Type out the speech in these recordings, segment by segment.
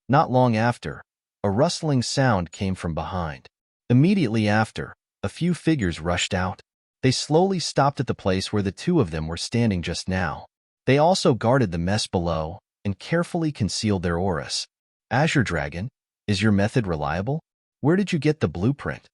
Not long after, a rustling sound came from behind. Immediately after, a few figures rushed out. They slowly stopped at the place where the two of them were standing just now. They also guarded the mess below and carefully concealed their auras. Azure Dragon, is your method reliable? Where did you get the blueprint?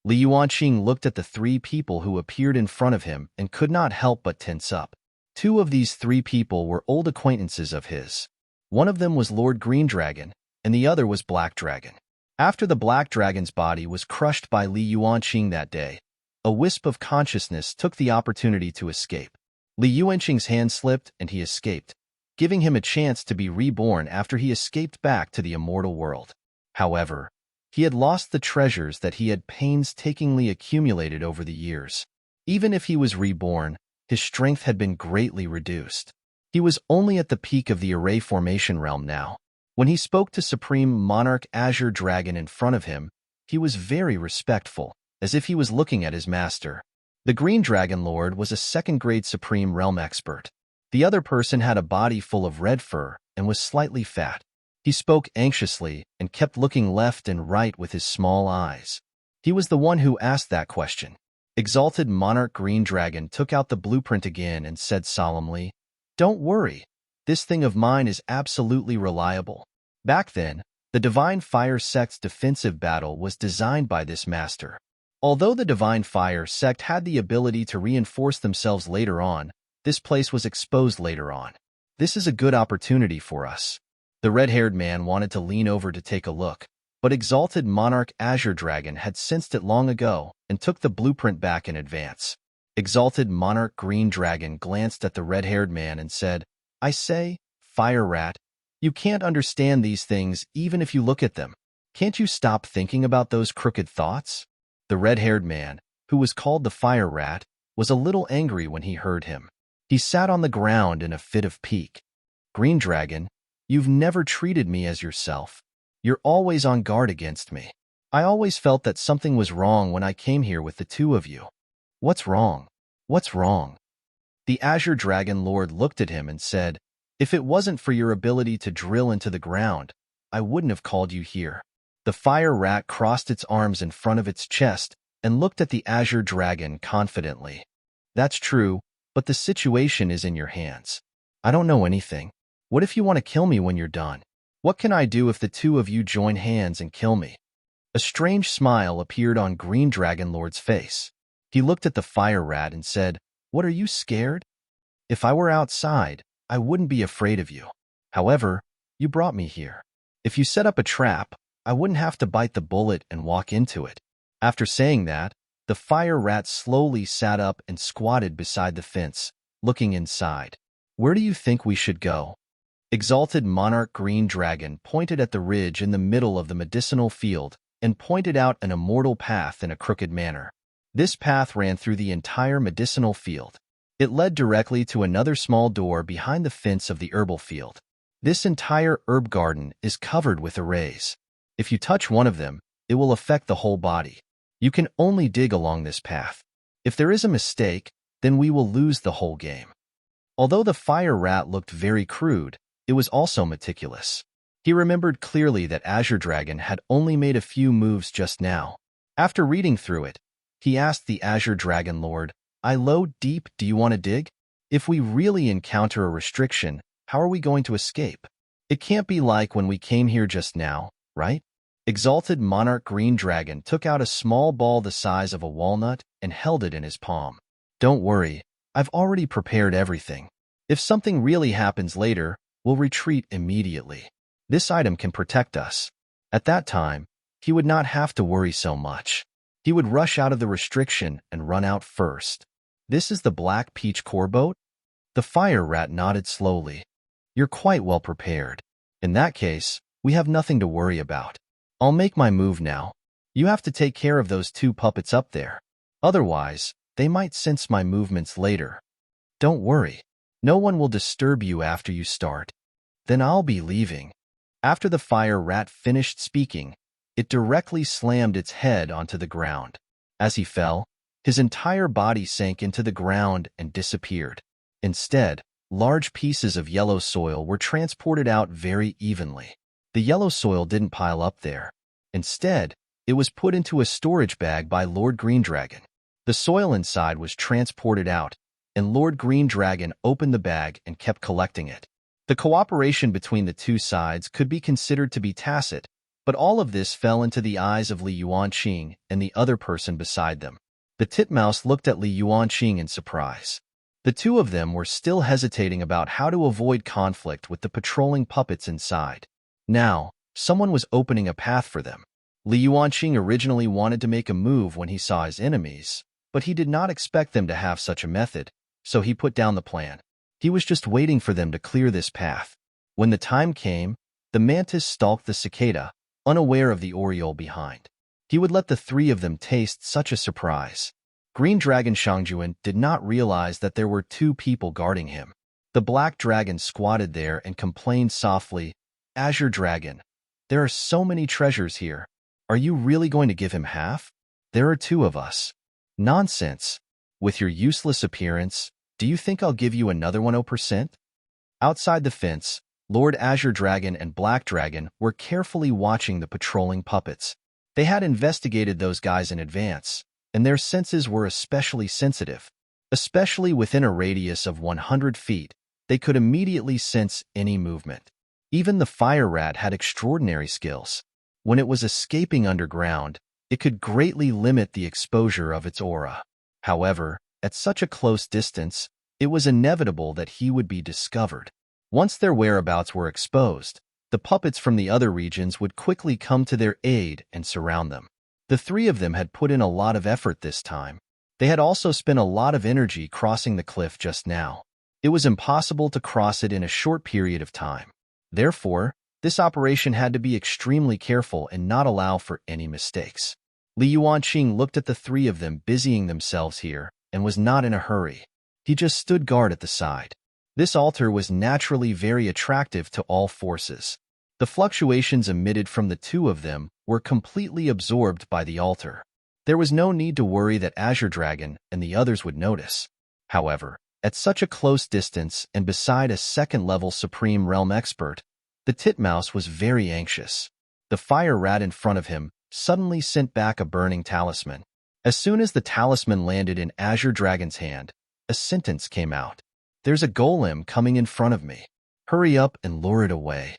Li Yuanqing looked at the three people who appeared in front of him and could not help but tense up. Two of these three people were old acquaintances of his. One of them was Lord Green Dragon, and the other was Black Dragon. After the Black Dragon's body was crushed by Li Yuanqing that day, a wisp of consciousness took the opportunity to escape. Li Yuanqing's hand slipped and he escaped, giving him a chance to be reborn after he escaped back to the immortal world. However, he had lost the treasures that he had painstakingly accumulated over the years. Even if he was reborn, his strength had been greatly reduced. He was only at the peak of the array formation realm now. When he spoke to Supreme Monarch Azure Dragon in front of him, he was very respectful, as if he was looking at his master. The Green Dragon Lord was a second-grade Supreme Realm expert. The other person had a body full of red fur and was slightly fat. He spoke anxiously and kept looking left and right with his small eyes. He was the one who asked that question. Exalted Monarch Green Dragon took out the blueprint again and said solemnly, "Don't worry. This thing of mine is absolutely reliable." Back then, the Divine Fire Sect's defensive battle was designed by this master. Although the Divine Fire Sect had the ability to reinforce themselves later on, this place was exposed later on. This is a good opportunity for us. The red-haired man wanted to lean over to take a look, but Exalted Monarch Azure Dragon had sensed it long ago and took the blueprint back in advance. Exalted Monarch Green Dragon glanced at the red-haired man and said, "I say, Fire Rat, you can't understand these things even if you look at them. Can't you stop thinking about those crooked thoughts?" The red-haired man, who was called the Fire Rat, was a little angry when he heard him. He sat on the ground in a fit of pique. "Green Dragon, you've never treated me as yourself. You're always on guard against me. I always felt that something was wrong when I came here with the two of you. What's wrong? What's wrong?" The Azure Dragon Lord looked at him and said, "If it wasn't for your ability to drill into the ground, I wouldn't have called you here." The Fire Rat crossed its arms in front of its chest and looked at the Azure Dragon confidently. "That's true, but the situation is in your hands. I don't know anything. What if you want to kill me when you're done? What can I do if the two of you join hands and kill me?" A strange smile appeared on Green Dragon Lord's face. He looked at the Fire Rat and said, "What, are you scared? If I were outside, I wouldn't be afraid of you. However, you brought me here. If you set up a trap, I wouldn't have to bite the bullet and walk into it." After saying that, the Fire Rat slowly sat up and squatted beside the fence, looking inside. "Where do you think we should go?" Exalted Monarch Green Dragon pointed at the ridge in the middle of the medicinal field and pointed out an immortal path in a crooked manner. This path ran through the entire medicinal field. It led directly to another small door behind the fence of the herbal field. This entire herb garden is covered with arrays. If you touch one of them, it will affect the whole body. You can only dig along this path. If there is a mistake, then we will lose the whole game. Although the Fire Rat looked very crude, it was also meticulous. He remembered clearly that Azure Dragon had only made a few moves just now. After reading through it, he asked the Azure Dragon Lord, "How deep do you want to dig? If we really encounter a restriction, how are we going to escape? It can't be like when we came here just now, right?" Exalted Monarch Green Dragon took out a small ball the size of a walnut and held it in his palm. "Don't worry, I've already prepared everything. If something really happens later, we'll retreat immediately. This item can protect us." At that time, he would not have to worry so much. He would rush out of the restriction and run out first. "This is the Black Peach Core Boat?" The Fire Rat nodded slowly. "You're quite well prepared. In that case, we have nothing to worry about. I'll make my move now. You have to take care of those two puppets up there. Otherwise, they might sense my movements later. Don't worry. No one will disturb you after you start. Then I'll be leaving." After the Fire Rat finished speaking, it directly slammed its head onto the ground. As he fell, his entire body sank into the ground and disappeared. Instead, large pieces of yellow soil were transported out very evenly. The yellow soil didn't pile up there. Instead, it was put into a storage bag by Lord Green Dragon. The soil inside was transported out, and Lord Green Dragon opened the bag and kept collecting it. The cooperation between the two sides could be considered to be tacit, but all of this fell into the eyes of Li Yuanqing and the other person beside them. The titmouse looked at Li Yuanqing in surprise. The two of them were still hesitating about how to avoid conflict with the patrolling puppets inside. Now, someone was opening a path for them. Li Yuanqing originally wanted to make a move when he saw his enemies, but he did not expect them to have such a method, so he put down the plan. He was just waiting for them to clear this path. When the time came, the mantis stalked the cicada, unaware of the oriole behind. He would let the three of them taste such a surprise. Green Dragon Shangjuan did not realize that there were two people guarding him. The black dragon squatted there and complained softly, "Azure Dragon, there are so many treasures here. Are you really going to give him half? There are two of us." "Nonsense. With your useless appearance, do you think I'll give you another 10%? Outside the fence, Lord Azure Dragon and Black Dragon were carefully watching the patrolling puppets. They had investigated those guys in advance, and their senses were especially sensitive. Especially within a radius of 100 feet, they could immediately sense any movement. Even the fire rat had extraordinary skills. When it was escaping underground, it could greatly limit the exposure of its aura. However, at such a close distance, it was inevitable that he would be discovered. Once their whereabouts were exposed, the puppets from the other regions would quickly come to their aid and surround them. The three of them had put in a lot of effort this time. They had also spent a lot of energy crossing the cliff just now. It was impossible to cross it in a short period of time. Therefore, this operation had to be extremely careful and not allow for any mistakes. Li Yuanqing looked at the three of them busying themselves here and was not in a hurry. He just stood guard at the side. This altar was naturally very attractive to all forces. The fluctuations emitted from the two of them were completely absorbed by the altar. There was no need to worry that Azure Dragon and the others would notice. However, at such a close distance and beside a second-level Supreme Realm expert, the titmouse was very anxious. The fire rat in front of him suddenly sent back a burning talisman. As soon as the talisman landed in Azure Dragon's hand, a sentence came out. "There's a golem coming in front of me. Hurry up and lure it away."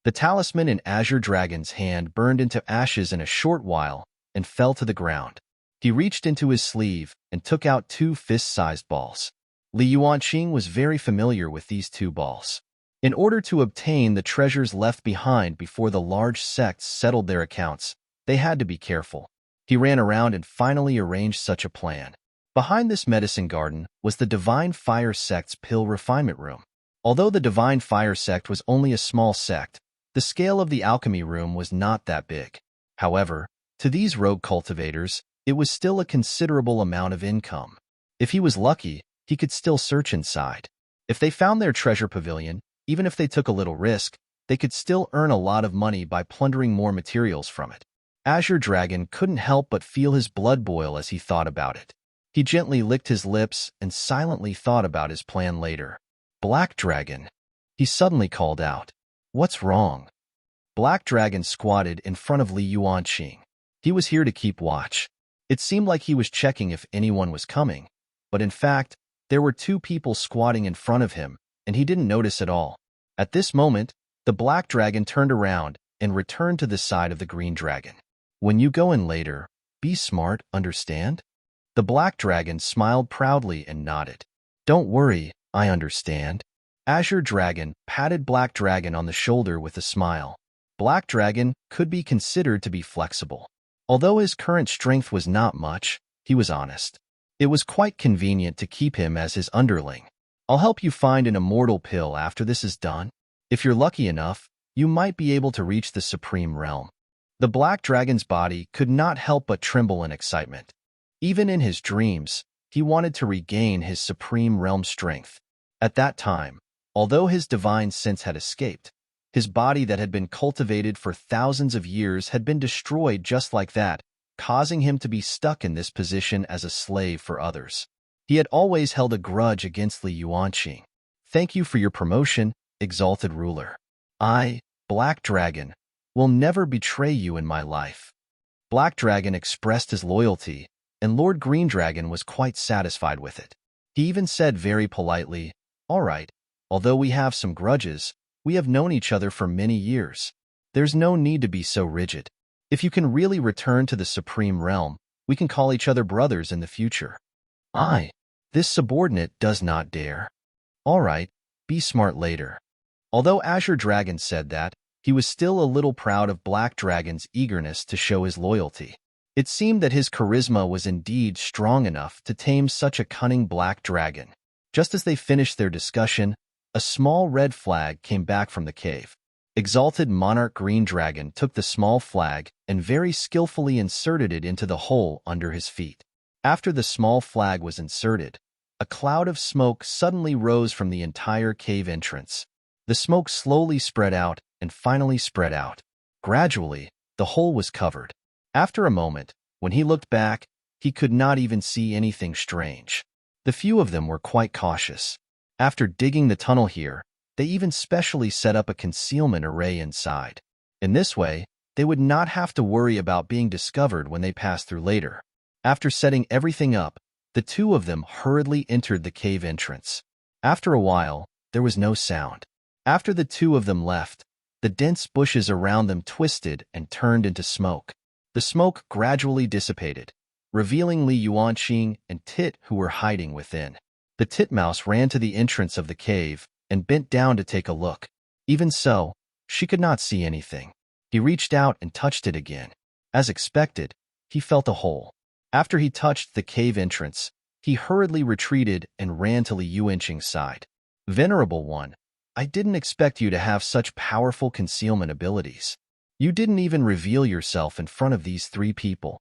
The talisman in Azure Dragon's hand burned into ashes in a short while and fell to the ground. He reached into his sleeve and took out two fist-sized balls. Li Yuanqing was very familiar with these two balls. In order to obtain the treasures left behind before the large sects settled their accounts, they had to be careful. He ran around and finally arranged such a plan. Behind this medicine garden was the Divine Fire Sect's pill refinement room. Although the Divine Fire Sect was only a small sect, the scale of the alchemy room was not that big. However, to these rogue cultivators, it was still a considerable amount of income. If he was lucky, he could still search inside. If they found their treasure pavilion, even if they took a little risk, they could still earn a lot of money by plundering more materials from it. Azure Dragon couldn't help but feel his blood boil as he thought about it. He gently licked his lips and silently thought about his plan later. "Black Dragon," he suddenly called out. "What's wrong?" Black Dragon squatted in front of Li Yuanqing. He was here to keep watch. It seemed like he was checking if anyone was coming, but in fact, there were two people squatting in front of him, and he didn't notice at all. At this moment, the Black Dragon turned around and returned to the side of the Green Dragon. "When you go in later, be smart, understand?" The Black Dragon smiled proudly and nodded. "Don't worry, I understand." Azure Dragon patted Black Dragon on the shoulder with a smile. Black Dragon could be considered to be flexible. Although his current strength was not much, he was honest. It was quite convenient to keep him as his underling. "I'll help you find an immortal pill after this is done. If you're lucky enough, you might be able to reach the Supreme Realm." The Black Dragon's body could not help but tremble in excitement. Even in his dreams, he wanted to regain his Supreme Realm strength. At that time, although his divine sense had escaped, his body that had been cultivated for thousands of years had been destroyed just like that, causing him to be stuck in this position as a slave for others. He had always held a grudge against Li Yuanqing. "Thank you for your promotion, exalted ruler. I Black Dragon, will never betray you in my life. Black Dragon expressed his loyalty, and Lord Green Dragon was quite satisfied with it. He even said very politely, "All right, although we have some grudges, we have known each other for many years. There's no need to be so rigid. If you can really return to the Supreme Realm, we can call each other brothers in the future." This subordinate does not dare. All right, be smart later. Although Azure Dragon said that, he was still a little proud of Black Dragon's eagerness to show his loyalty. It seemed that his charisma was indeed strong enough to tame such a cunning Black Dragon. Just as they finished their discussion, a small red flag came back from the cave. Exalted Monarch Green Dragon took the small flag and very skillfully inserted it into the hole under his feet. After the small flag was inserted, a cloud of smoke suddenly rose from the entire cave entrance. The smoke slowly spread out and finally spread out. Gradually, the hole was covered. After a moment, when he looked back, he could not even see anything strange. The few of them were quite cautious. After digging the tunnel here, they even specially set up a concealment array inside. In this way, they would not have to worry about being discovered when they passed through later. After setting everything up, the two of them hurriedly entered the cave entrance. After a while, there was no sound. After the two of them left, the dense bushes around them twisted and turned into smoke. The smoke gradually dissipated, revealing Li Yuanqing and Tit, who were hiding within. The titmouse ran to the entrance of the cave and bent down to take a look. Even so, she could not see anything. He reached out and touched it again. As expected, he felt a hole. After he touched the cave entrance, he hurriedly retreated and ran to Li Yuanqing's side. "Venerable one, I didn't expect you to have such powerful concealment abilities. You didn't even reveal yourself in front of these three people."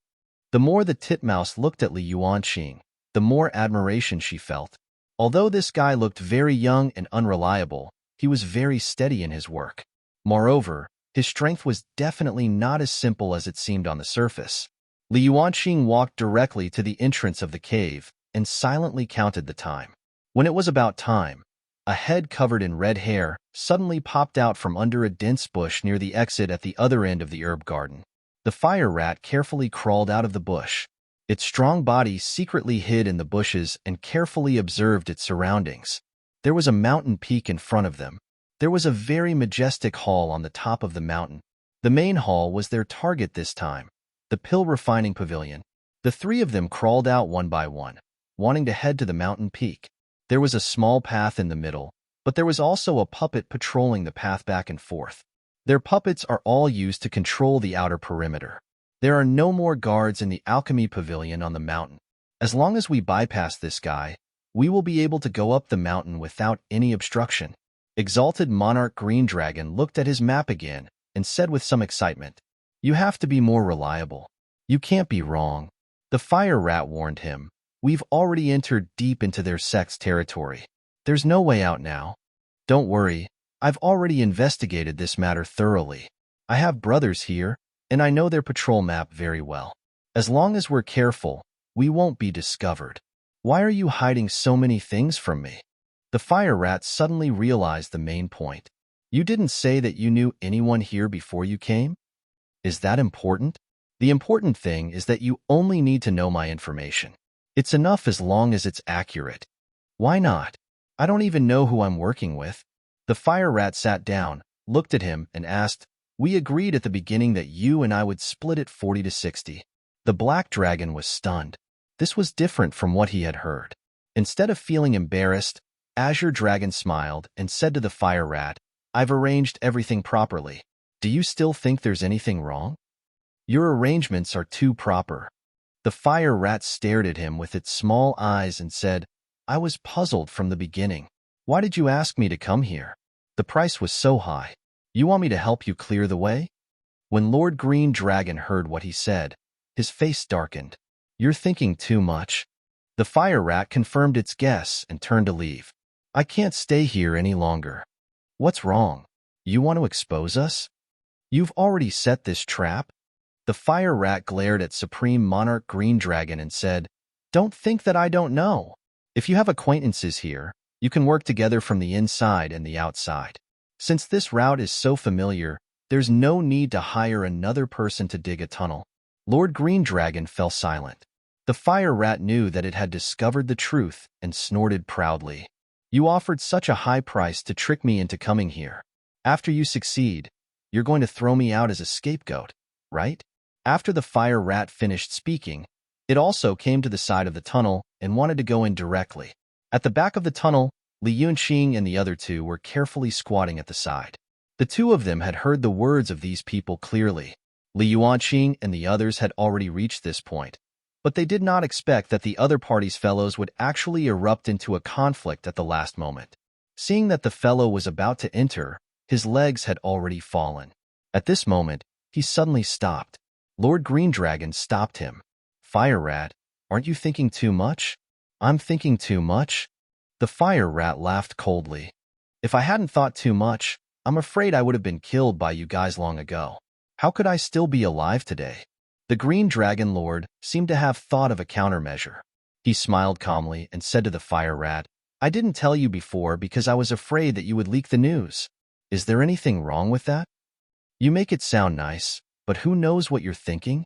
The more the titmouse looked at Li Yuanqing, the more admiration she felt. Although this guy looked very young and unreliable, he was very steady in his work. Moreover, his strength was definitely not as simple as it seemed on the surface. Li Yuanqing walked directly to the entrance of the cave and silently counted the time. When it was about time, a head covered in red hair suddenly popped out from under a dense bush near the exit at the other end of the herb garden. The fire rat carefully crawled out of the bush. Its strong body secretly hid in the bushes and carefully observed its surroundings. There was a mountain peak in front of them. There was a very majestic hall on the top of the mountain. The main hall was their target this time, the pill refining pavilion. The three of them crawled out one by one, wanting to head to the mountain peak. There was a small path in the middle, but there was also a puppet patrolling the path back and forth. Their puppets are all used to control the outer perimeter. There are no more guards in the alchemy pavilion on the mountain. As long as we bypass this guy, we will be able to go up the mountain without any obstruction. Exalted Monarch Green Dragon looked at his map again and said with some excitement, "You have to be more reliable. You can't be wrong." The fire rat warned him, "We've already entered deep into their sect's territory. There's no way out now. Don't worry, I've already investigated this matter thoroughly. I have brothers here, and I know their patrol map very well. As long as we're careful, we won't be discovered. Why are you hiding so many things from me?" The fire rat suddenly realized the main point. "You didn't say that you knew anyone here before you came? Is that important? The important thing is that you only need to know my information. It's enough as long as it's accurate. Why not? I don't even know who I'm working with." The fire rat sat down, looked at him, and asked, "We agreed at the beginning that you and I would split it 40 to 60. The Black Dragon was stunned. This was different from what he had heard. Instead of feeling embarrassed, Azure Dragon smiled and said to the fire rat, "I've arranged everything properly. Do you still think there's anything wrong? Your arrangements are too proper." The fire rat stared at him with its small eyes and said, "I was puzzled from the beginning. Why did you ask me to come here? The price was so high. You want me to help you clear the way?" When Lord Green Dragon heard what he said, his face darkened. "You're thinking too much." The fire rat confirmed its guess and turned to leave. "I can't stay here any longer." "What's wrong? You want to expose us? You've already set this trap?" The fire rat glared at Supreme Monarch Green Dragon and said, "Don't think that I don't know. If you have acquaintances here, you can work together from the inside and the outside. Since this route is so familiar, there's no need to hire another person to dig a tunnel. Lord Green Dragon fell silent. The fire rat knew that it had discovered the truth and snorted proudly. You offered such a high price to trick me into coming here. After you succeed, you're going to throw me out as a scapegoat, right? After the fire rat finished speaking, it also came to the side of the tunnel and wanted to go in directly. At the back of the tunnel, Li Yuanqing and the other two were carefully squatting at the side. The two of them had heard the words of these people clearly. Li Yuanqing and the others had already reached this point, but they did not expect that the other party's fellows would actually erupt into a conflict at the last moment. Seeing that the fellow was about to enter, his legs had already fallen. At this moment, he suddenly stopped. Lord Green Dragon stopped him. Fire Rat, aren't you thinking too much? I'm thinking too much? The Fire Rat laughed coldly. If I hadn't thought too much, I'm afraid I would have been killed by you guys long ago. How could I still be alive today? The Green Dragon Lord seemed to have thought of a countermeasure. He smiled calmly and said to the Fire Rat, I didn't tell you before because I was afraid that you would leak the news. Is there anything wrong with that? You make it sound nice, but who knows what you're thinking?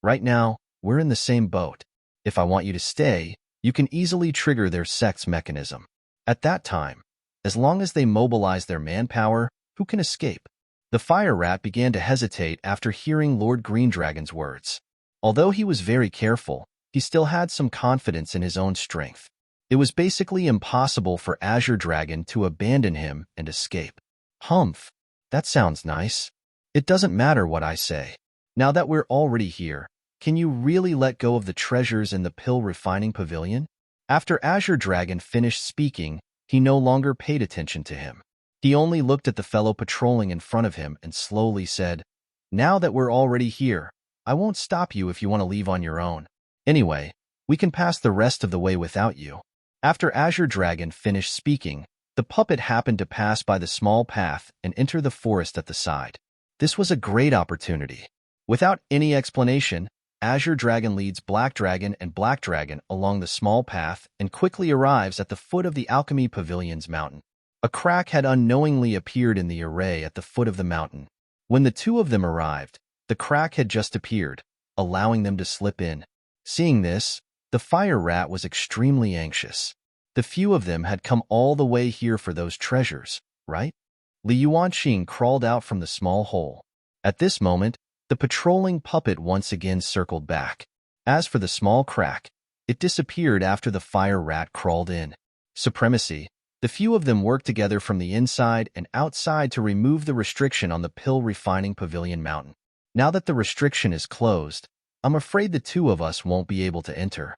Right now, we're in the same boat. If I want you to stay, you can easily trigger their sect's mechanism. At that time, as long as they mobilize their manpower, who can escape? The Fire Rat began to hesitate after hearing Lord Green Dragon's words. Although he was very careful, he still had some confidence in his own strength. It was basically impossible for Azure Dragon to abandon him and escape. Humph, that sounds nice. It doesn't matter what I say. Now that we're already here, can you really let go of the treasures in the pill refining pavilion? After Azure Dragon finished speaking, he no longer paid attention to him. He only looked at the fellow patrolling in front of him and slowly said, Now that we're already here, I won't stop you if you want to leave on your own. Anyway, we can pass the rest of the way without you. After Azure Dragon finished speaking, the puppet happened to pass by the small path and enter the forest at the side. This was a great opportunity. Without any explanation, Azure Dragon leads Black Dragon and Black Dragon along the small path and quickly arrives at the foot of the Alchemy Pavilion's mountain. A crack had unknowingly appeared in the array at the foot of the mountain. When the two of them arrived, the crack had just appeared, allowing them to slip in. Seeing this, the Fire Rat was extremely anxious. The few of them had come all the way here for those treasures, right? Li Yuanqing crawled out from the small hole. At this moment, the patrolling puppet once again circled back. As for the small crack, it disappeared after the Fire Rat crawled in. Supremacy. The few of them worked together from the inside and outside to remove the restriction on the pill refining pavilion mountain. Now that the restriction is closed, I'm afraid the two of us won't be able to enter.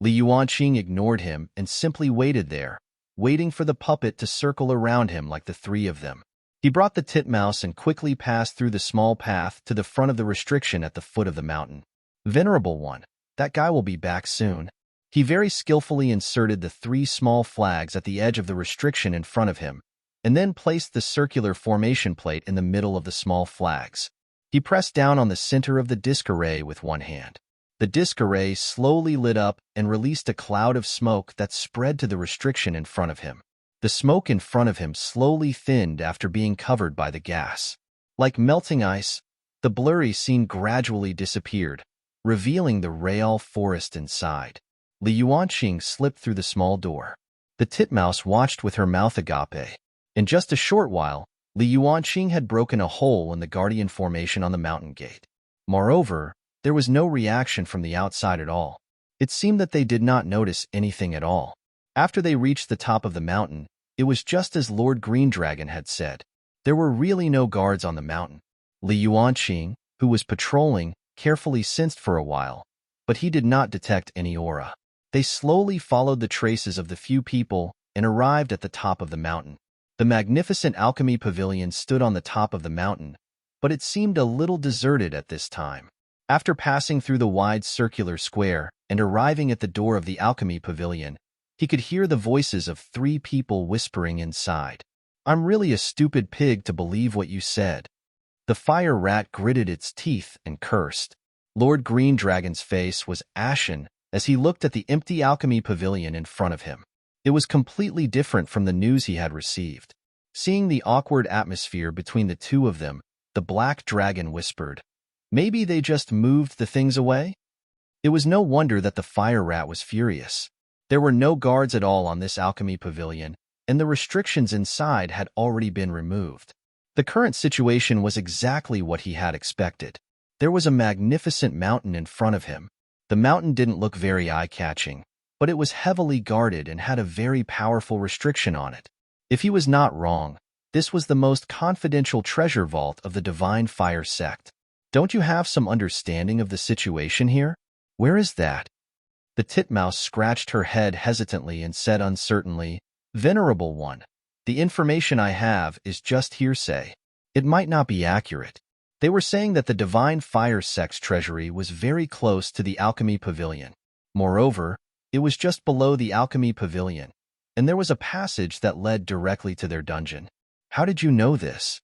Li Yuanqing ignored him and simply waited there, waiting for the puppet to circle around him like the three of them. He brought the titmouse and quickly passed through the small path to the front of the restriction at the foot of the mountain. Venerable One, that guy will be back soon. He very skillfully inserted the 3 small flags at the edge of the restriction in front of him, and then placed the circular formation plate in the middle of the small flags. He pressed down on the center of the disc array with one hand. The disc array slowly lit up and released a cloud of smoke that spread to the restriction in front of him. The smoke in front of him slowly thinned after being covered by the gas. Like melting ice, the blurry scene gradually disappeared, revealing the real forest inside. Li Yuanqing slipped through the small door. The titmouse watched with her mouth agape. In just a short while, Li Yuanqing had broken a hole in the guardian formation on the mountain gate. Moreover, there was no reaction from the outside at all. It seemed that they did not notice anything at all. After they reached the top of the mountain, it was just as Lord Green Dragon had said. There were really no guards on the mountain. Li Yuanqing, who was patrolling, carefully sensed for a while, but he did not detect any aura. They slowly followed the traces of the few people and arrived at the top of the mountain. The magnificent alchemy pavilion stood on the top of the mountain, but it seemed a little deserted at this time. After passing through the wide circular square and arriving at the door of the alchemy pavilion, he could hear the voices of 3 people whispering inside. I'm really a stupid pig to believe what you said. The Fire Rat gritted its teeth and cursed. Lord Green Dragon's face was ashen as he looked at the empty alchemy pavilion in front of him. It was completely different from the news he had received. Seeing the awkward atmosphere between the two of them, the black dragon whispered, "Maybe they just moved the things away?" It was no wonder that the fire rat was furious. There were no guards at all on this alchemy pavilion, and the restrictions inside had already been removed. The current situation was exactly what he had expected. There was a magnificent mountain in front of him. The mountain didn't look very eye-catching, but it was heavily guarded and had a very powerful restriction on it. If he was not wrong, this was the most confidential treasure vault of the Divine Fire sect. "Don't you have some understanding of the situation here? Where is that?" The titmouse scratched her head hesitantly and said uncertainly, "Venerable one, the information I have is just hearsay. It might not be accurate." They were saying that the Divine Fire sect's treasury was very close to the Alchemy Pavilion. Moreover, it was just below the Alchemy Pavilion, and there was a passage that led directly to their dungeon. "How did you know this?"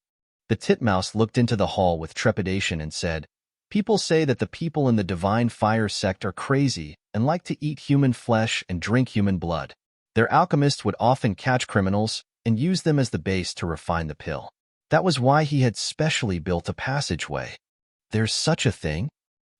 The titmouse looked into the hall with trepidation and said, "People say that the people in the Divine Fire sect are crazy and like to eat human flesh and drink human blood. Their alchemists would often catch criminals and use them as the base to refine the pill. That was why he had specially built a passageway." "There's such a thing?"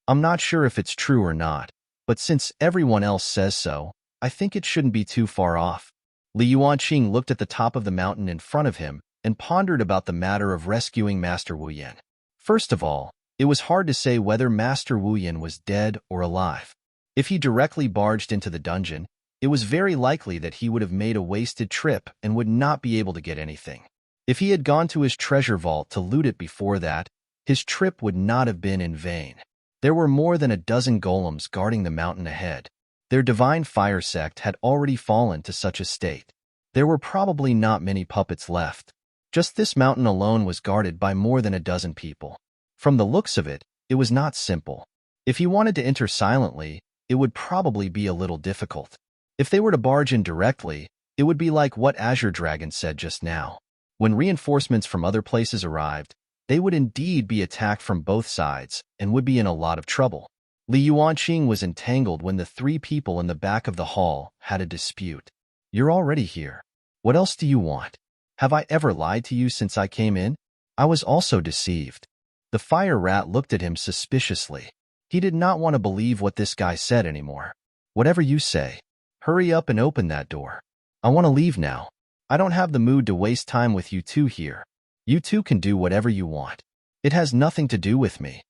"I'm not sure if it's true or not, but since everyone else says so, I think it shouldn't be too far off." Li Yuanqing looked at the top of the mountain in front of him and pondered about the matter of rescuing Master Wu Yan. First of all, it was hard to say whether Master Wu Yan was dead or alive. If he directly barged into the dungeon, it was very likely that he would have made a wasted trip and would not be able to get anything. If he had gone to his treasure vault to loot it before that, his trip would not have been in vain. There were more than a dozen golems guarding the mountain ahead. Their Divine Fire sect had already fallen to such a state. There were probably not many puppets left. Just this mountain alone was guarded by more than a dozen people. From the looks of it, it was not simple. If he wanted to enter silently, it would probably be a little difficult. If they were to barge in directly, it would be like what Azure Dragon said just now. When reinforcements from other places arrived, they would indeed be attacked from both sides and would be in a lot of trouble. Li Yuanqing was entangled when the three people in the back of the hall had a dispute. "You're already here. What else do you want? Have I ever lied to you since I came in? I was also deceived." The fire rat looked at him suspiciously. He did not want to believe what this guy said anymore. "Whatever you say. Hurry up and open that door. I want to leave now. I don't have the mood to waste time with you two here. You two can do whatever you want. It has nothing to do with me.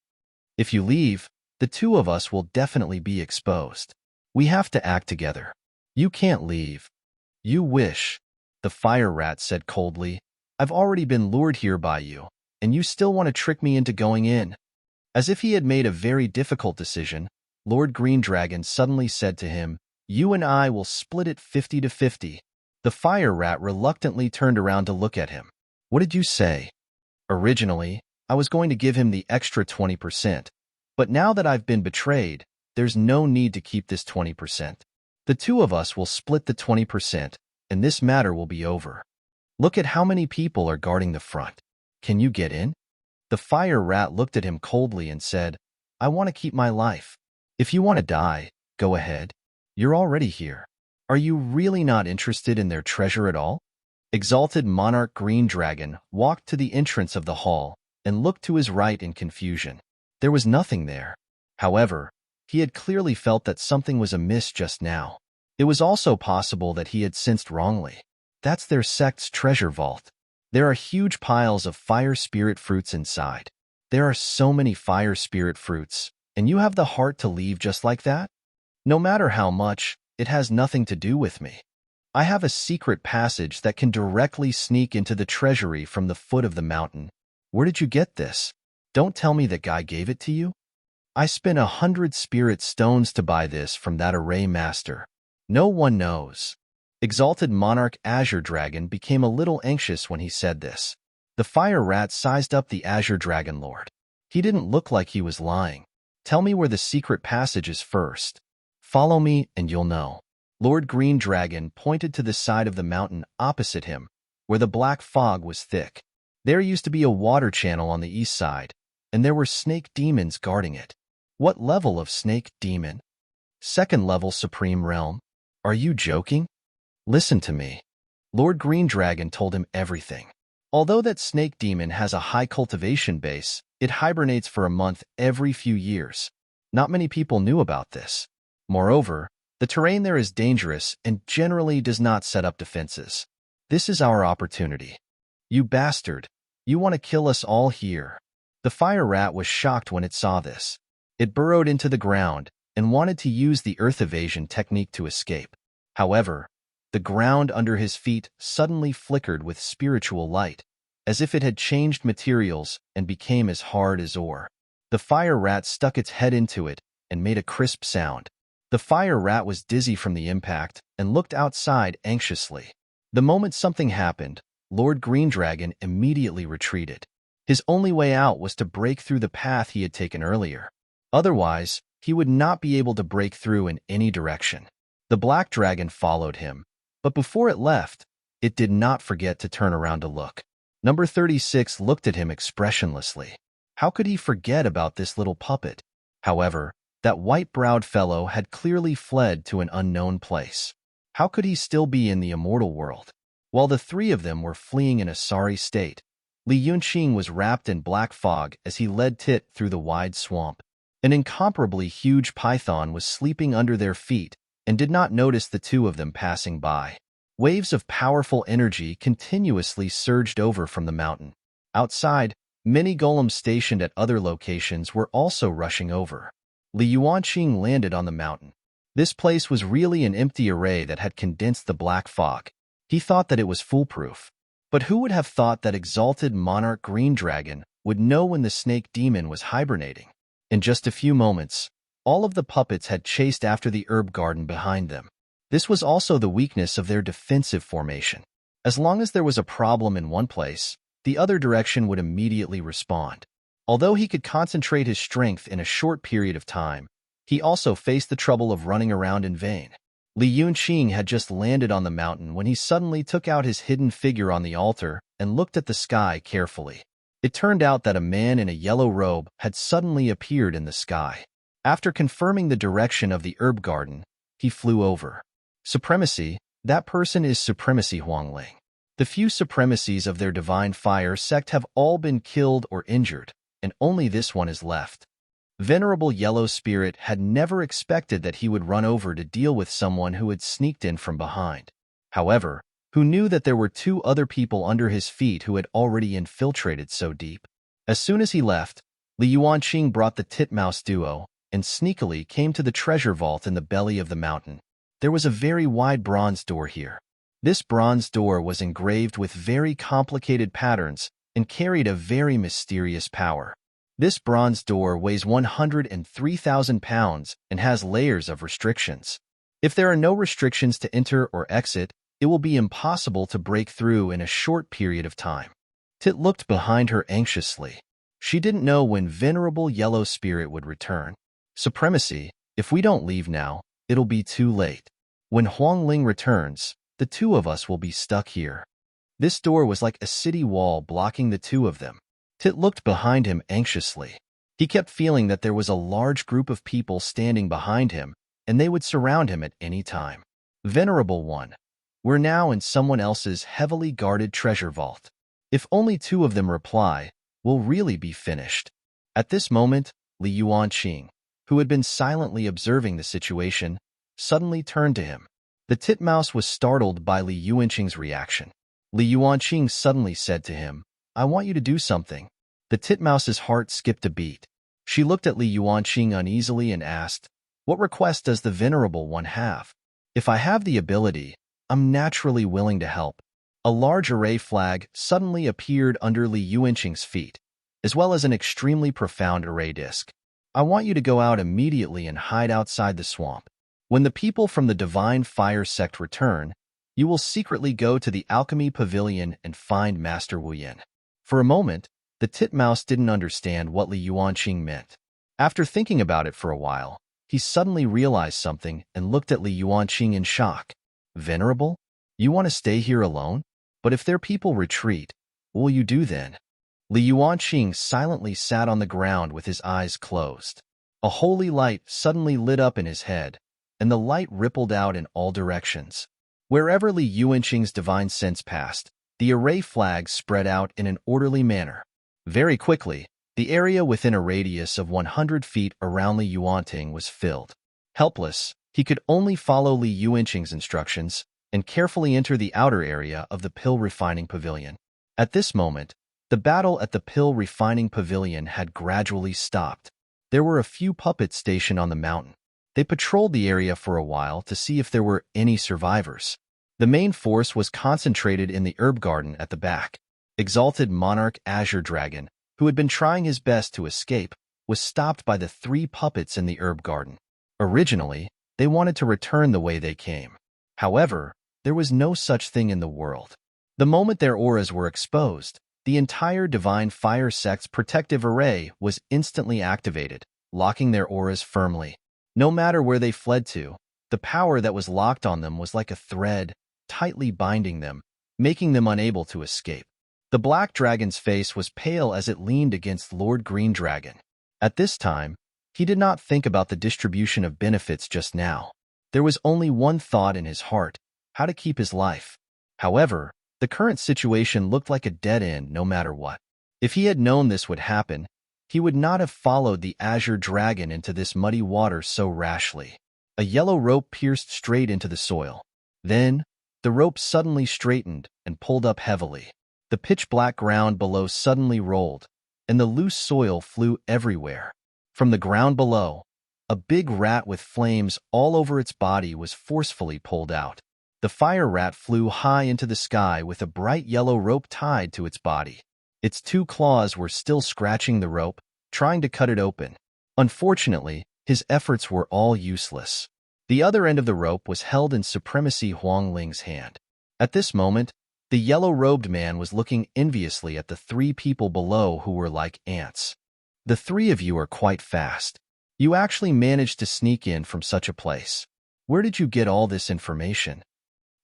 If you leave, the two of us will definitely be exposed. We have to act together. You can't leave." "You wish," the fire rat said coldly. "I've already been lured here by you, and you still want to trick me into going in." As if he had made a very difficult decision, Lord Green Dragon suddenly said to him, "You and I will split it 50-50. The fire rat reluctantly turned around to look at him. "What did you say?" "Originally, I was going to give him the extra 20%, but now that I've been betrayed, there's no need to keep this 20%. The two of us will split the 20%, and this matter will be over. Look at how many people are guarding the front. Can you get in?" The fire rat looked at him coldly and said, "I want to keep my life. If you want to die, go ahead. You're already here. Are you really not interested in their treasure at all?" Exalted Monarch Green Dragon walked to the entrance of the hall and looked to his right in confusion. There was nothing there. However, he had clearly felt that something was amiss just now. It was also possible that he had sensed wrongly. That's their sect's treasure vault. There are huge piles of fire spirit fruits inside. There are so many fire spirit fruits, and you have the heart to leave just like that? No matter how much, it has nothing to do with me. I have a secret passage that can directly sneak into the treasury from the foot of the mountain. Where did you get this? Don't tell me that guy gave it to you? I spent 100 spirit stones to buy this from that array master. No one knows. Exalted Monarch Azure Dragon became a little anxious when he said this. The fire rat sized up the Azure Dragon Lord. He didn't look like he was lying. "Tell me where the secret passage is first. Follow me and you'll know." Lord Green Dragon pointed to the side of the mountain opposite him, where the black fog was thick. There used to be a water channel on the east side, and there were snake demons guarding it. What level of snake demon? Second level Supreme Realm. Are you joking? Listen to me. Lord Green Dragon told him everything. Although that snake demon has a high cultivation base, it hibernates for a month every few years. Not many people knew about this. Moreover, the terrain there is dangerous and generally does not set up defenses. This is our opportunity. You bastard! You want to kill us all here. The fire rat was shocked when it saw this. It burrowed into the ground and wanted to use the earth evasion technique to escape. However, the ground under his feet suddenly flickered with spiritual light, as if it had changed materials and became as hard as ore. The fire rat stuck its head into it and made a crisp sound. The fire rat was dizzy from the impact and looked outside anxiously. The moment something happened, Lord Green Dragon immediately retreated. His only way out was to break through the path he had taken earlier. Otherwise, he would not be able to break through in any direction. The black dragon followed him, but before it left, it did not forget to turn around to look. Number 36 looked at him expressionlessly. How could he forget about this little puppet? However, that white-browed fellow had clearly fled to an unknown place. How could he still be in the immortal world? While the three of them were fleeing in a sorry state, Li Yuanqing was wrapped in black fog as he led Tit through the wide swamp. An incomparably huge python was sleeping under their feet and did not notice the two of them passing by. Waves of powerful energy continuously surged over from the mountain. Outside, many golems stationed at other locations were also rushing over. Li Yuanqing landed on the mountain. This place was really an empty array that had condensed the black fog. He thought that it was foolproof. But who would have thought that exalted monarch Green Dragon would know when the snake demon was hibernating? In just a few moments, all of the puppets had chased after the herb garden behind them. This was also the weakness of their defensive formation. As long as there was a problem in one place, the other direction would immediately respond. Although he could concentrate his strength in a short period of time, he also faced the trouble of running around in vain. Li Yuanqing had just landed on the mountain when he suddenly took out his hidden figure on the altar and looked at the sky carefully. It turned out that a man in a yellow robe had suddenly appeared in the sky. After confirming the direction of the herb garden, he flew over. Supremacy, that person is Supremacy Huangling. The few supremacies of their divine fire sect have all been killed or injured, and only this one is left. Venerable Yellow Spirit had never expected that he would run over to deal with someone who had sneaked in from behind. However, who knew that there were two other people under his feet who had already infiltrated so deep. As soon as he left, Li Yuanqing brought the titmouse duo and sneakily came to the treasure vault in the belly of the mountain. There was a very wide bronze door here. This bronze door was engraved with very complicated patterns and carried a very mysterious power. This bronze door weighs 103,000 pounds and has layers of restrictions. If there are no restrictions to enter or exit, it will be impossible to break through in a short period of time. Tit looked behind her anxiously. She didn't know when Venerable Yellow Spirit would return. Supremacy, if we don't leave now, it'll be too late. When Huangling returns, the two of us will be stuck here. This door was like a city wall blocking the two of them. Tit looked behind him anxiously. He kept feeling that there was a large group of people standing behind him, and they would surround him at any time. Venerable One, we're now in someone else's heavily guarded treasure vault. If only two of them reply, we'll really be finished. At this moment, Li Yuanqing, who had been silently observing the situation, suddenly turned to him. The titmouse was startled by Li Yuanqing's reaction. Li Yuanqing suddenly said to him, I want you to do something. The titmouse's heart skipped a beat. She looked at Li Yuanqing uneasily and asked, What request does the Venerable One have? If I have the ability, I'm naturally willing to help. A large array flag suddenly appeared under Li Yuanqing's feet, as well as an extremely profound array disc. I want you to go out immediately and hide outside the swamp. When the people from the Divine Fire Sect return, you will secretly go to the Alchemy Pavilion and find Master Wu Yin. For a moment, the titmouse didn't understand what Li Yuanqing meant. After thinking about it for a while, he suddenly realized something and looked at Li Yuanqing in shock. Venerable, you want to stay here alone? But if their people retreat, what will you do then? Li Yuanqing silently sat on the ground with his eyes closed. A holy light suddenly lit up in his head, and the light rippled out in all directions. Wherever Li Yuanqing's divine sense passed, The array flags spread out in an orderly manner. Very quickly, the area within a radius of 100 feet around Li Yuanqing was filled. Helpless, he could only follow Li Yuanqing's instructions and carefully enter the outer area of the pill refining pavilion. At this moment, the battle at the pill refining pavilion had gradually stopped. There were a few puppets stationed on the mountain. They patrolled the area for a while to see if there were any survivors. The main force was concentrated in the herb garden at the back. Exalted Monarch Azure Dragon, who had been trying his best to escape, was stopped by the 3 puppets in the herb garden. Originally, they wanted to return the way they came. However, there was no such thing in the world. The moment their auras were exposed, the entire Divine Fire Sect's protective array was instantly activated, locking their auras firmly. No matter where they fled to, the power that was locked on them was like a thread, tightly binding them, making them unable to escape. The Black Dragon's face was pale as it leaned against Lord Green Dragon. At this time, he did not think about the distribution of benefits just now. There was only one thought in his heart: how to keep his life. However, the current situation looked like a dead end no matter what. If he had known this would happen, he would not have followed the Azure Dragon into this muddy water so rashly. A yellow rope pierced straight into the soil. Then, the rope suddenly straightened and pulled up heavily. The pitch-black ground below suddenly rolled, and the loose soil flew everywhere. From the ground below, a big rat with flames all over its body was forcefully pulled out. The fire rat flew high into the sky with a bright yellow rope tied to its body. Its 2 claws were still scratching the rope, trying to cut it open. Unfortunately, his efforts were all useless. The other end of the rope was held in Supremacy Huang Ling's hand. At this moment, the yellow-robed man was looking enviously at the 3 people below who were like ants. The 3 of you are quite fast. You actually managed to sneak in from such a place. Where did you get all this information?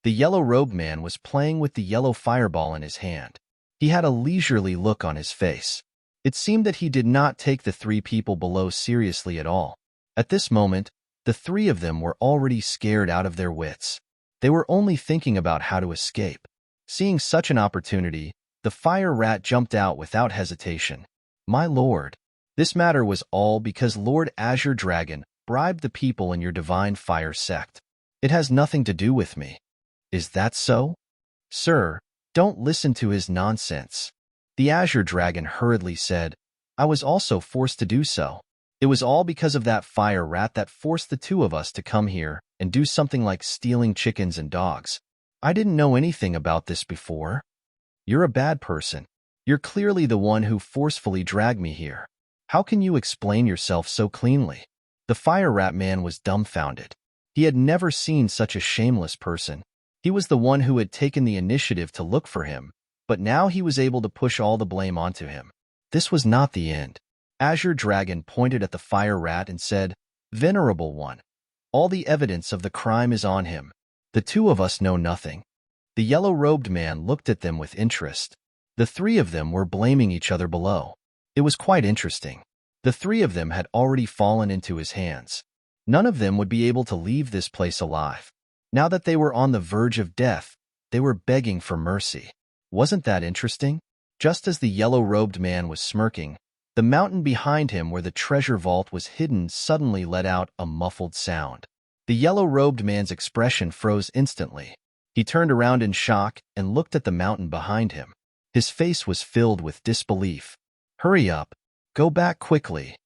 The yellow-robed man was playing with the yellow fireball in his hand. He had a leisurely look on his face. It seemed that he did not take the 3 people below seriously at all. At this moment, the 3 of them were already scared out of their wits. They were only thinking about how to escape. Seeing such an opportunity, the fire rat jumped out without hesitation. My lord, this matter was all because Lord Azure Dragon bribed the people in your Divine Fire Sect. It has nothing to do with me. Is that so? Sir, don't listen to his nonsense. The Azure Dragon hurriedly said, I was also forced to do so. It was all because of that fire rat that forced the 2 of us to come here and do something like stealing chickens and dogs. I didn't know anything about this before. You're a bad person. You're clearly the one who forcefully dragged me here. How can you explain yourself so cleanly? The fire rat man was dumbfounded. He had never seen such a shameless person. He was the one who had taken the initiative to look for him, but now he was able to push all the blame onto him. This was not the end. Azure Dragon pointed at the fire rat and said, Venerable one, all the evidence of the crime is on him. The 2 of us know nothing. The yellow-robed man looked at them with interest. The 3 of them were blaming each other below. It was quite interesting. The 3 of them had already fallen into his hands. None of them would be able to leave this place alive. Now that they were on the verge of death, they were begging for mercy. Wasn't that interesting? Just as the yellow-robed man was smirking, the mountain behind him where the treasure vault was hidden suddenly let out a muffled sound. The yellow-robed man's expression froze instantly. He turned around in shock and looked at the mountain behind him. His face was filled with disbelief. Hurry up. Go back quickly.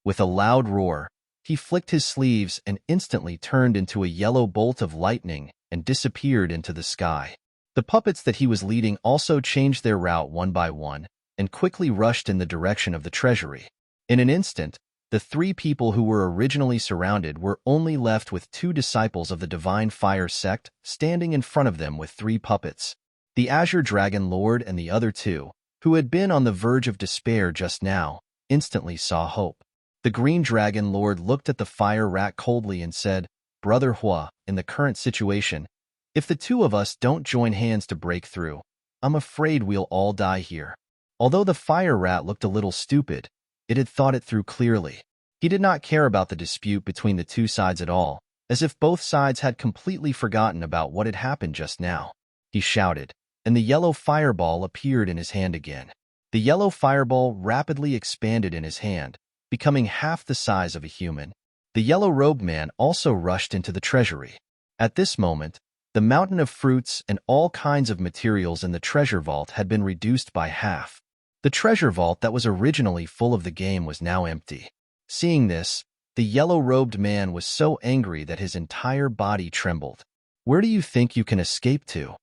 With a loud roar, he flicked his sleeves and instantly turned into a yellow bolt of lightning and disappeared into the sky. The puppets that he was leading also changed their route one by one and quickly rushed in the direction of the treasury. In an instant, the 3 people who were originally surrounded were only left with 2 disciples of the Divine Fire Sect standing in front of them with 3 puppets. The Azure Dragon Lord and the other 2, who had been on the verge of despair just now, instantly saw hope. The Green Dragon Lord looked at the fire rat coldly and said, Brother Hua, in the current situation, if the 2 of us don't join hands to break through, I'm afraid we'll all die here. Although the fire rat looked a little stupid, it had thought it through clearly. He did not care about the dispute between the 2 sides at all, as if both sides had completely forgotten about what had happened just now. He shouted, and the yellow fireball appeared in his hand again. The yellow fireball rapidly expanded in his hand, becoming half the size of a human. The yellow-robed man also rushed into the treasury. At this moment, the mountain of fruits and all kinds of materials in the treasure vault had been reduced by half. The treasure vault that was originally full of the game was now empty. Seeing this, the yellow-robed man was so angry that his entire body trembled. "Where do you think you can escape to?"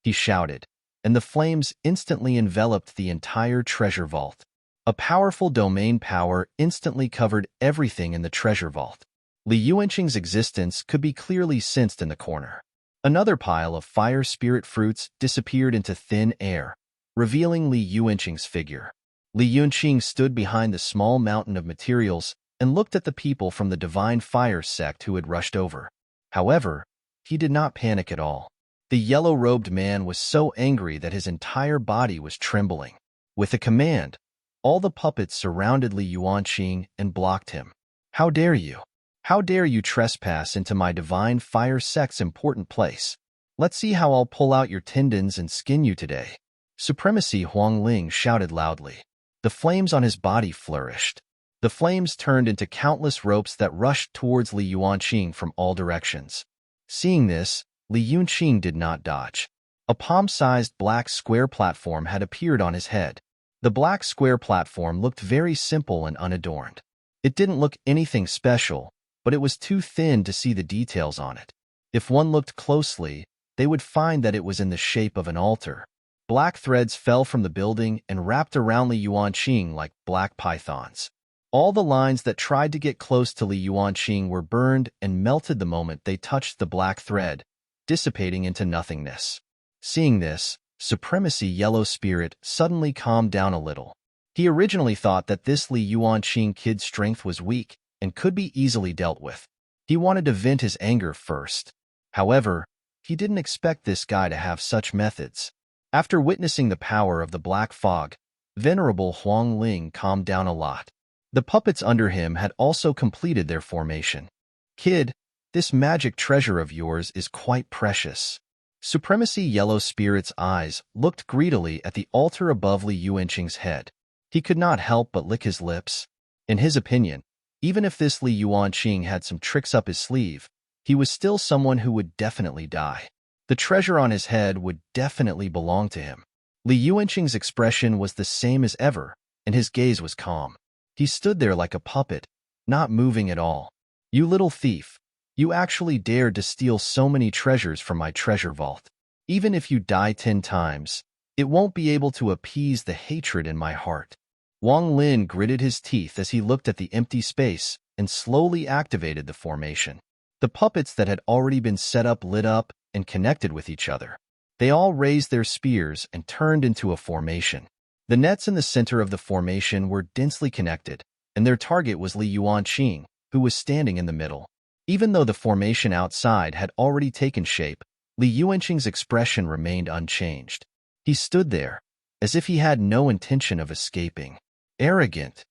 he shouted, and the flames instantly enveloped the entire treasure vault. A powerful domain power instantly covered everything in the treasure vault. Li Yuanqing's existence could be clearly sensed in the corner. Another pile of fire spirit fruits disappeared into thin air, revealing Li Yuanqing's figure. Li Yuanqing stood behind the small mountain of materials and looked at the people from the Divine Fire sect who had rushed over. However, he did not panic at all. The yellow-robed man was so angry that his entire body was trembling. With a command, all the puppets surrounded Li Yuanqing and blocked him. "How dare you? How dare you trespass into my Divine Fire sect's important place? Let's see how I'll pull out your tendons and skin you today." Supremacy Huangling shouted loudly. The flames on his body flourished. The flames turned into countless ropes that rushed towards Li Yuanqing from all directions. Seeing this, Li Yuanqing did not dodge. A palm-sized black square platform had appeared on his head. The black square platform looked very simple and unadorned. It didn't look anything special, but it was too thin to see the details on it. If one looked closely, they would find that it was in the shape of an altar. Black threads fell from the building and wrapped around Li Yuanqing like black pythons. All the lines that tried to get close to Li Yuanqing were burned and melted the moment they touched the black thread, dissipating into nothingness. Seeing this, Supremacy Yellow Spirit suddenly calmed down a little. He originally thought that this Li Yuanqing kid's strength was weak and could be easily dealt with. He wanted to vent his anger first. However, he didn't expect this guy to have such methods. After witnessing the power of the black fog, Venerable Huangling calmed down a lot. The puppets under him had also completed their formation. "Kid, this magic treasure of yours is quite precious." Supremacy Yellow Spirit's eyes looked greedily at the altar above Li Yuanqing's head. He could not help but lick his lips. In his opinion, even if this Li Yuanqing had some tricks up his sleeve, he was still someone who would definitely die. The treasure on his head would definitely belong to him. Li Yuanqing's expression was the same as ever, and his gaze was calm. He stood there like a puppet, not moving at all. "You little thief, you actually dared to steal so many treasures from my treasure vault. Even if you die 10 times, it won't be able to appease the hatred in my heart." Wang Lin gritted his teeth as he looked at the empty space and slowly activated the formation. The puppets that had already been set up lit up and connected with each other. They all raised their spears and turned into a formation. The nets in the center of the formation were densely connected, and their target was Li Yuanqing, who was standing in the middle. Even though the formation outside had already taken shape, Li Yuanqing's expression remained unchanged. He stood there, as if he had no intention of escaping. Arrogant.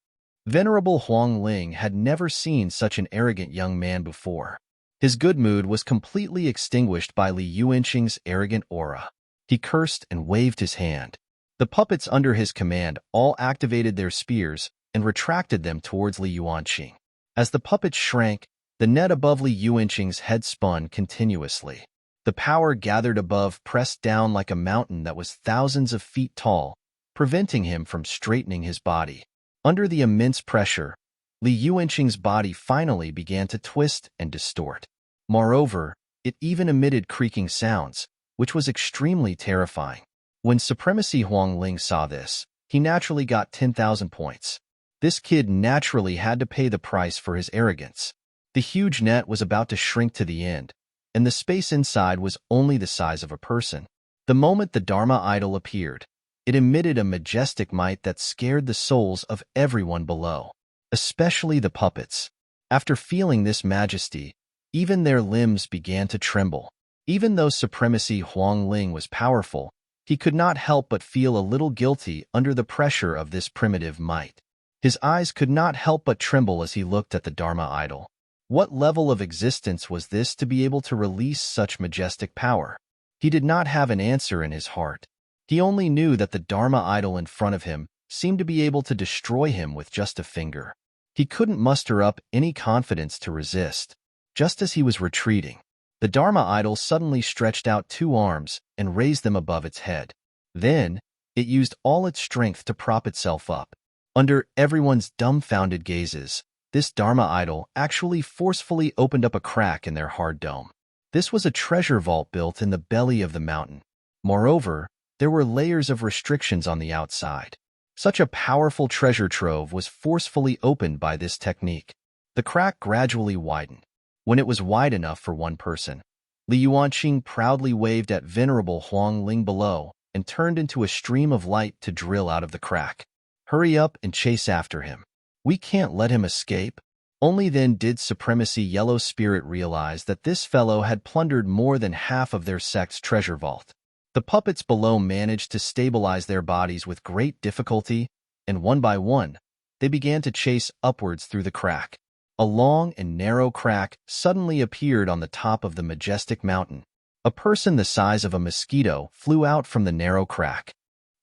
Venerable Huangling had never seen such an arrogant young man before. His good mood was completely extinguished by Li Yuanqing's arrogant aura. He cursed and waved his hand. The puppets under his command all activated their spears and retracted them towards Li Yuanqing. As the puppets shrank, the net above Li Yuanqing's head spun continuously. The power gathered above pressed down like a mountain that was thousands of feet tall, preventing him from straightening his body. Under the immense pressure, Li Yuanqing's body finally began to twist and distort. Moreover, it even emitted creaking sounds, which was extremely terrifying. When Supremacy Huangling saw this, he naturally got 10,000 points. This kid naturally had to pay the price for his arrogance. The huge net was about to shrink to the end, and the space inside was only the size of a person. The moment the Dharma idol appeared, it emitted a majestic might that scared the souls of everyone below, especially the puppets. After feeling this majesty, even their limbs began to tremble. Even though Supremacy Huangling was powerful, he could not help but feel a little guilty under the pressure of this primitive might. His eyes could not help but tremble as he looked at the Dharma idol. What level of existence was this to be able to release such majestic power? He did not have an answer in his heart. He only knew that the Dharma idol in front of him seemed to be able to destroy him with just a finger. He couldn't muster up any confidence to resist. Just as he was retreating, the Dharma idol suddenly stretched out 2 arms and raised them above its head. Then, it used all its strength to prop itself up. Under everyone's dumbfounded gazes, this Dharma idol actually forcefully opened up a crack in their hard dome. This was a treasure vault built in the belly of the mountain. Moreover, there were layers of restrictions on the outside. Such a powerful treasure trove was forcefully opened by this technique. The crack gradually widened. When it was wide enough for one person, Li Yuanqing proudly waved at Venerable Huang Ling below and turned into a stream of light to drill out of the crack. Hurry up and chase after him. We can't let him escape. Only then did Supremacy Yellow Spirit realize that this fellow had plundered more than half of their sect's treasure vault. The puppets below managed to stabilize their bodies with great difficulty, and one by one, they began to chase upwards through the crack. A long and narrow crack suddenly appeared on the top of the majestic mountain. A person the size of a mosquito flew out from the narrow crack.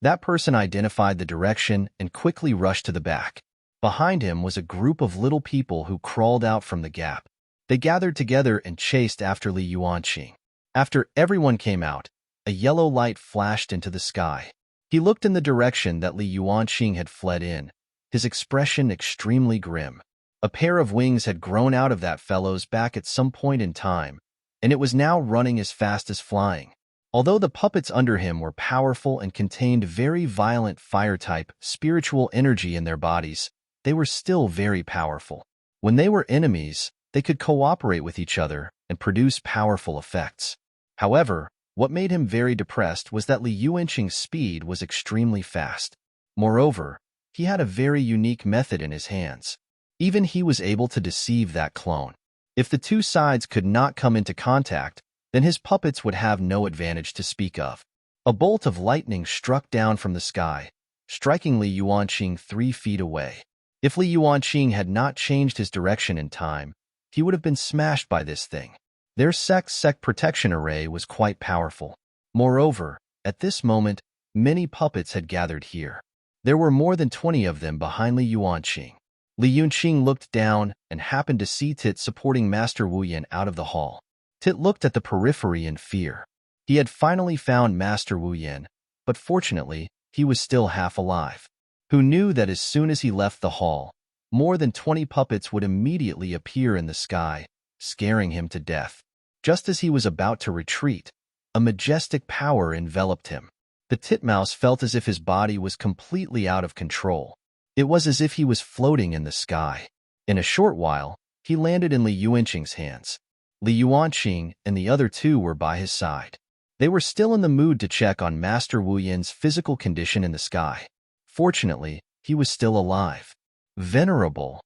That person identified the direction and quickly rushed to the back. Behind him was a group of little people who crawled out from the gap. They gathered together and chased after Li Yuanqing. After everyone came out, a yellow light flashed into the sky. He looked in the direction that Li Yuanqing had fled in, his expression extremely grim. A pair of wings had grown out of that fellow's back at some point in time, and it was now running as fast as flying. Although the puppets under him were powerful and contained very violent fire-type spiritual energy in their bodies, they were still very powerful. When they were enemies, they could cooperate with each other and produce powerful effects. However, what made him very depressed was that Li Yuanqing's speed was extremely fast. Moreover, he had a very unique method in his hands. Even he was able to deceive that clone. If the two sides could not come into contact, then his puppets would have no advantage to speak of. A bolt of lightning struck down from the sky, striking Li Yuanqing 3 feet away. If Li Yuanqing had not changed his direction in time, he would have been smashed by this thing. Their sect's protection array was quite powerful. Moreover, at this moment, many puppets had gathered here. There were more than 20 of them behind Li Yuanqing. Li Yuanqing looked down and happened to see Tit supporting Master Wu Yan out of the hall. Tit looked at the periphery in fear. He had finally found Master Wu Yan, but fortunately, he was still half alive. Who knew that as soon as he left the hall, more than 20 puppets would immediately appear in the sky, scaring him to death. Just as he was about to retreat, a majestic power enveloped him. The titmouse felt as if his body was completely out of control. It was as if he was floating in the sky. In a short while, he landed in Li Yuanqing's hands. Li Yuanqing and the other 2 were by his side. They were still in the mood to check on Master Wu Yan's physical condition in the sky. Fortunately, he was still alive. Venerable.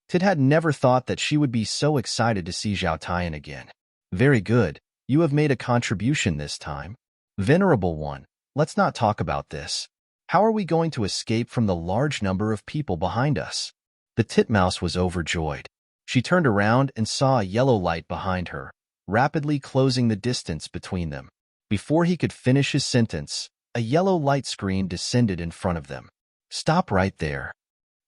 Tit had never thought that she would be so excited to see Zhao Tian again. Very good, you have made a contribution this time. Venerable one, let's not talk about this. How are we going to escape from the large number of people behind us? The titmouse was overjoyed. She turned around and saw a yellow light behind her, rapidly closing the distance between them. Before he could finish his sentence, a yellow light screen descended in front of them. Stop right there.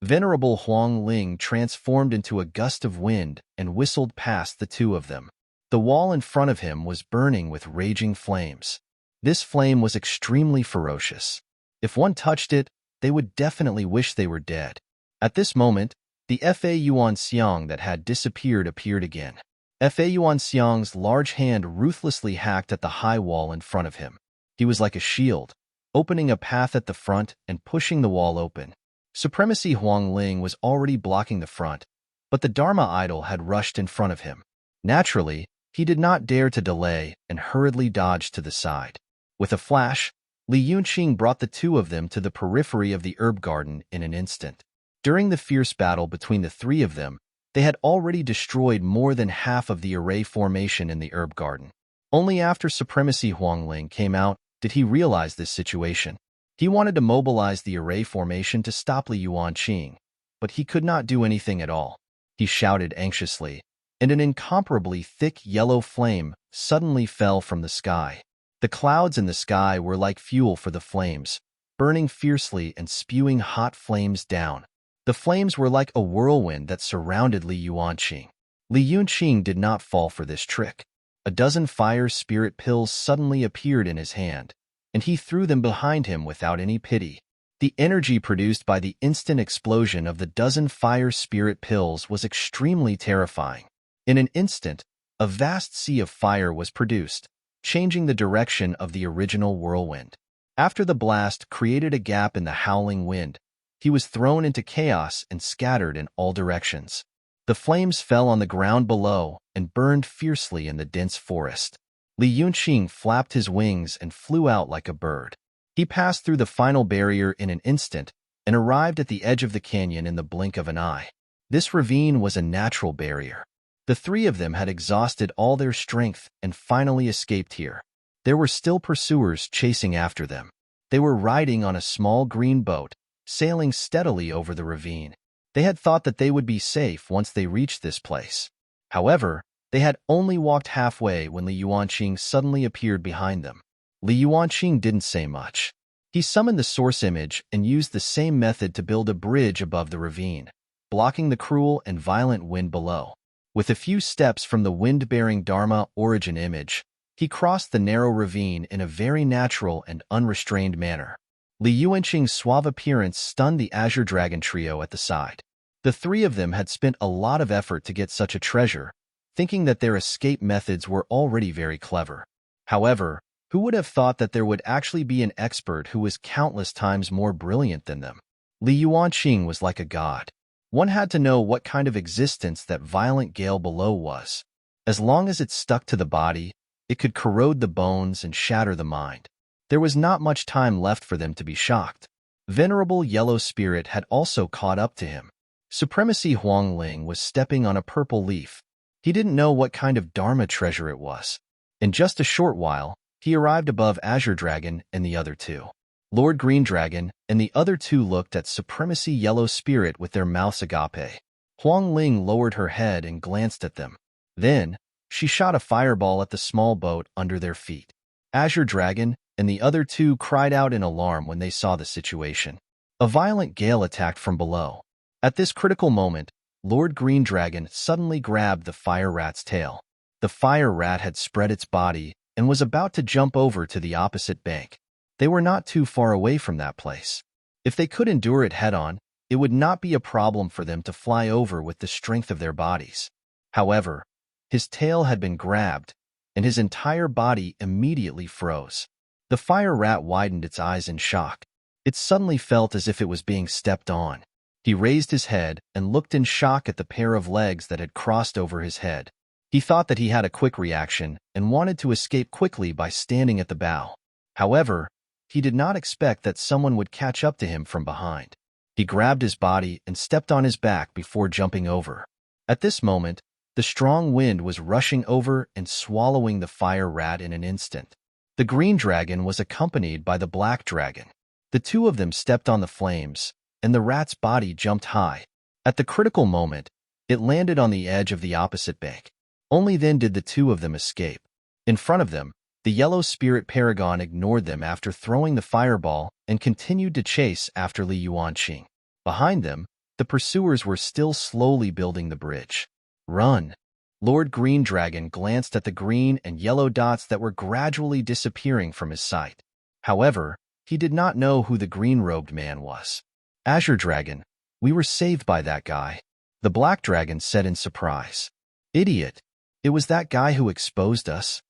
Venerable Huang Ling transformed into a gust of wind and whistled past the 2 of them. The wall in front of him was burning with raging flames. This flame was extremely ferocious. If one touched it, they would definitely wish they were dead. At this moment, the Fa Yuanxiang that had disappeared appeared again. Fa Yuanxiang's large hand ruthlessly hacked at the high wall in front of him. He was like a shield, opening a path at the front and pushing the wall open. Supremacy Huang Ling was already blocking the front, but the Dharma idol had rushed in front of him. Naturally, he did not dare to delay and hurriedly dodged to the side. With a flash, Li Yuanqing brought the 2 of them to the periphery of the herb garden in an instant. During the fierce battle between the 3 of them, they had already destroyed more than half of the array formation in the herb garden. Only after Supremacy Huang Ling came out did he realize this situation. He wanted to mobilize the array formation to stop Li Yuanqing, but he could not do anything at all. He shouted anxiously, and an incomparably thick yellow flame suddenly fell from the sky. The clouds in the sky were like fuel for the flames, burning fiercely and spewing hot flames down. The flames were like a whirlwind that surrounded Li Yuanqing. Li Yuanqing did not fall for this trick. A dozen fire spirit pills suddenly appeared in his hand, and he threw them behind him without any pity. The energy produced by the instant explosion of the dozen fire spirit pills was extremely terrifying. In an instant, a vast sea of fire was produced, changing the direction of the original whirlwind. After the blast created a gap in the howling wind, he was thrown into chaos and scattered in all directions. The flames fell on the ground below and burned fiercely in the dense forest. Li Yuanqing flapped his wings and flew out like a bird. He passed through the final barrier in an instant and arrived at the edge of the canyon in the blink of an eye. This ravine was a natural barrier. The three of them had exhausted all their strength and finally escaped here. There were still pursuers chasing after them. They were riding on a small green boat, sailing steadily over the ravine. They had thought that they would be safe once they reached this place. However, they had only walked halfway when Li Yuanqing suddenly appeared behind them. Li Yuanqing didn't say much. He summoned the source image and used the same method to build a bridge above the ravine, blocking the cruel and violent wind below. With a few steps from the wind-bearing Dharma origin image, he crossed the narrow ravine in a very natural and unrestrained manner. Li Yuanqing's suave appearance stunned the Azure Dragon trio at the side. The three of them had spent a lot of effort to get such a treasure, thinking that their escape methods were already very clever. However, who would have thought that there would actually be an expert who was countless times more brilliant than them? Li Yuanqing was like a god. One had to know what kind of existence that violent gale below was. As long as it stuck to the body, it could corrode the bones and shatter the mind. There was not much time left for them to be shocked. Venerable Yellow Spirit had also caught up to him. Supremacy Huangling was stepping on a purple leaf. He didn't know what kind of Dharma treasure it was. In just a short while, he arrived above Azure Dragon and the other two. Lord Green Dragon and the other two looked at Supremacy Yellow Spirit with their mouths agape. Huangling lowered her head and glanced at them. Then, she shot a fireball at the small boat under their feet. Azure Dragon and the other two cried out in alarm when they saw the situation. A violent gale attacked from below. At this critical moment, Lord Green Dragon suddenly grabbed the fire rat's tail. The fire rat had spread its body and was about to jump over to the opposite bank. They were not too far away from that place. If they could endure it head-on, it would not be a problem for them to fly over with the strength of their bodies. However, his tail had been grabbed, and his entire body immediately froze. The fire rat widened its eyes in shock. It suddenly felt as if it was being stepped on. He raised his head and looked in shock at the pair of legs that had crossed over his head. He thought that he had a quick reaction and wanted to escape quickly by standing at the bow. However, he did not expect that someone would catch up to him from behind. He grabbed his body and stepped on his back before jumping over. At this moment, the strong wind was rushing over and swallowing the fire rat in an instant. The green dragon was accompanied by the black dragon. The two of them stepped on the flames, and the rat's body jumped high. At the critical moment, it landed on the edge of the opposite bank. Only then did the two of them escape. In front of them, the yellow spirit paragon ignored them after throwing the fireball and continued to chase after Li Yuanqing. Behind them, the pursuers were still slowly building the bridge. Run! Lord Green Dragon glanced at the green and yellow dots that were gradually disappearing from his sight. However, he did not know who the green-robed man was. Azure Dragon, we were saved by that guy, the black dragon said in surprise. Idiot! It was that guy who exposed us.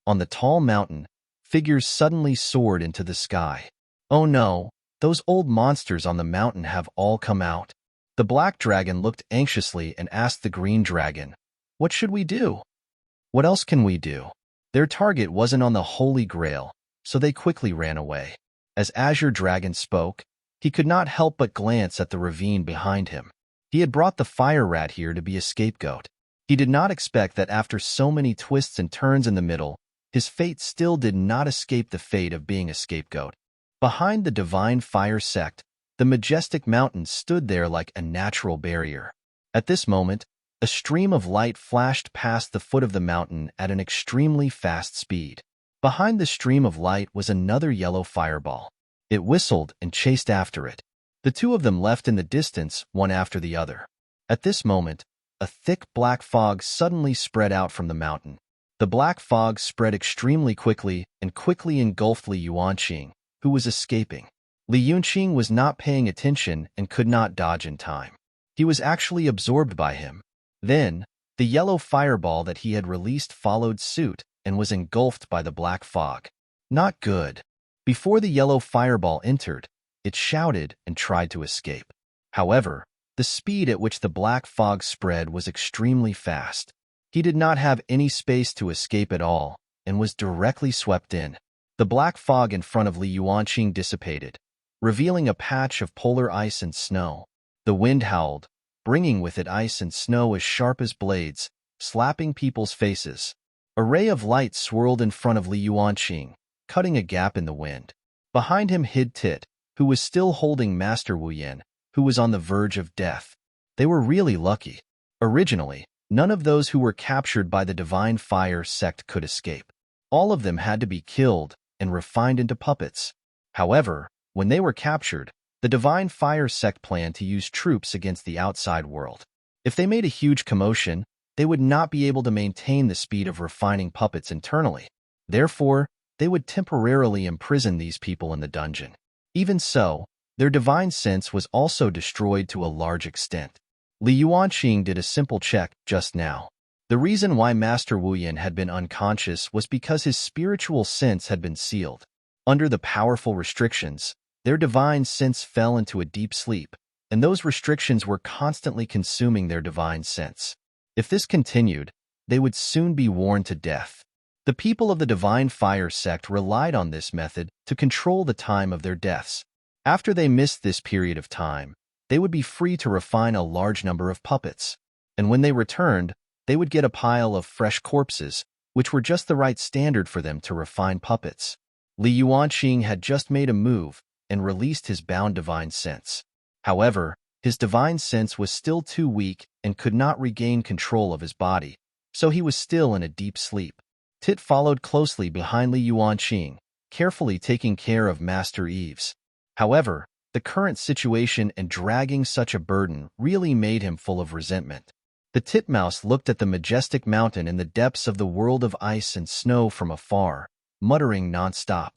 On the tall mountain, figures suddenly soared into the sky. Oh no, those old monsters on the mountain have all come out. The black dragon looked anxiously and asked the green dragon, what should we do? What else can we do? Their target wasn't on the Holy Grail, so they quickly ran away. As Azure Dragon spoke, he could not help but glance at the ravine behind him. He had brought the fire rat here to be a scapegoat. He did not expect that after so many twists and turns in the middle, his fate still did not escape the fate of being a scapegoat. Behind the divine fire sect, the majestic mountain stood there like a natural barrier. At this moment, a stream of light flashed past the foot of the mountain at an extremely fast speed. Behind the stream of light was another yellow fireball. It whistled and chased after it. The two of them left in the distance, one after the other. At this moment, a thick black fog suddenly spread out from the mountain. The black fog spread extremely quickly and quickly engulfed Li Yuanqing, who was escaping. Li Yuanqing was not paying attention and could not dodge in time. He was actually absorbed by him. Then, the yellow fireball that he had released followed suit and was engulfed by the black fog. Not good. Before the yellow fireball entered, it shouted and tried to escape. However, the speed at which the black fog spread was extremely fast. He did not have any space to escape at all and was directly swept in. The black fog in front of Li Yuanqing dissipated, revealing a patch of polar ice and snow. The wind howled, bringing with it ice and snow as sharp as blades, slapping people's faces. A ray of light swirled in front of Li Yuanqing, cutting a gap in the wind. Behind him hid Tit, who was still holding Master Wu Yan, who was on the verge of death. They were really lucky. Originally, none of those who were captured by the Divine Fire sect could escape. All of them had to be killed and refined into puppets. However, when they were captured, the Divine Fire sect planned to use troops against the outside world. If they made a huge commotion, they would not be able to maintain the speed of refining puppets internally. Therefore, they would temporarily imprison these people in the dungeon. Even so, their divine sense was also destroyed to a large extent. Li Yuanqing did a simple check just now. The reason why Master Wu Yan had been unconscious was because his spiritual sense had been sealed. Under the powerful restrictions, their divine sense fell into a deep sleep, and those restrictions were constantly consuming their divine sense. If this continued, they would soon be worn to death. The people of the Divine Fire sect relied on this method to control the time of their deaths. After they missed this period of time, they would be free to refine a large number of puppets. And when they returned, they would get a pile of fresh corpses, which were just the right standard for them to refine puppets. Li Yuanqing had just made a move and released his bound divine sense. However, his divine sense was still too weak and could not regain control of his body, so he was still in a deep sleep. Tit followed closely behind Li Yuanqing, carefully taking care of Master Eve's. However, the current situation and dragging such a burden really made him full of resentment. The titmouse looked at the majestic mountain in the depths of the world of ice and snow from afar, muttering nonstop.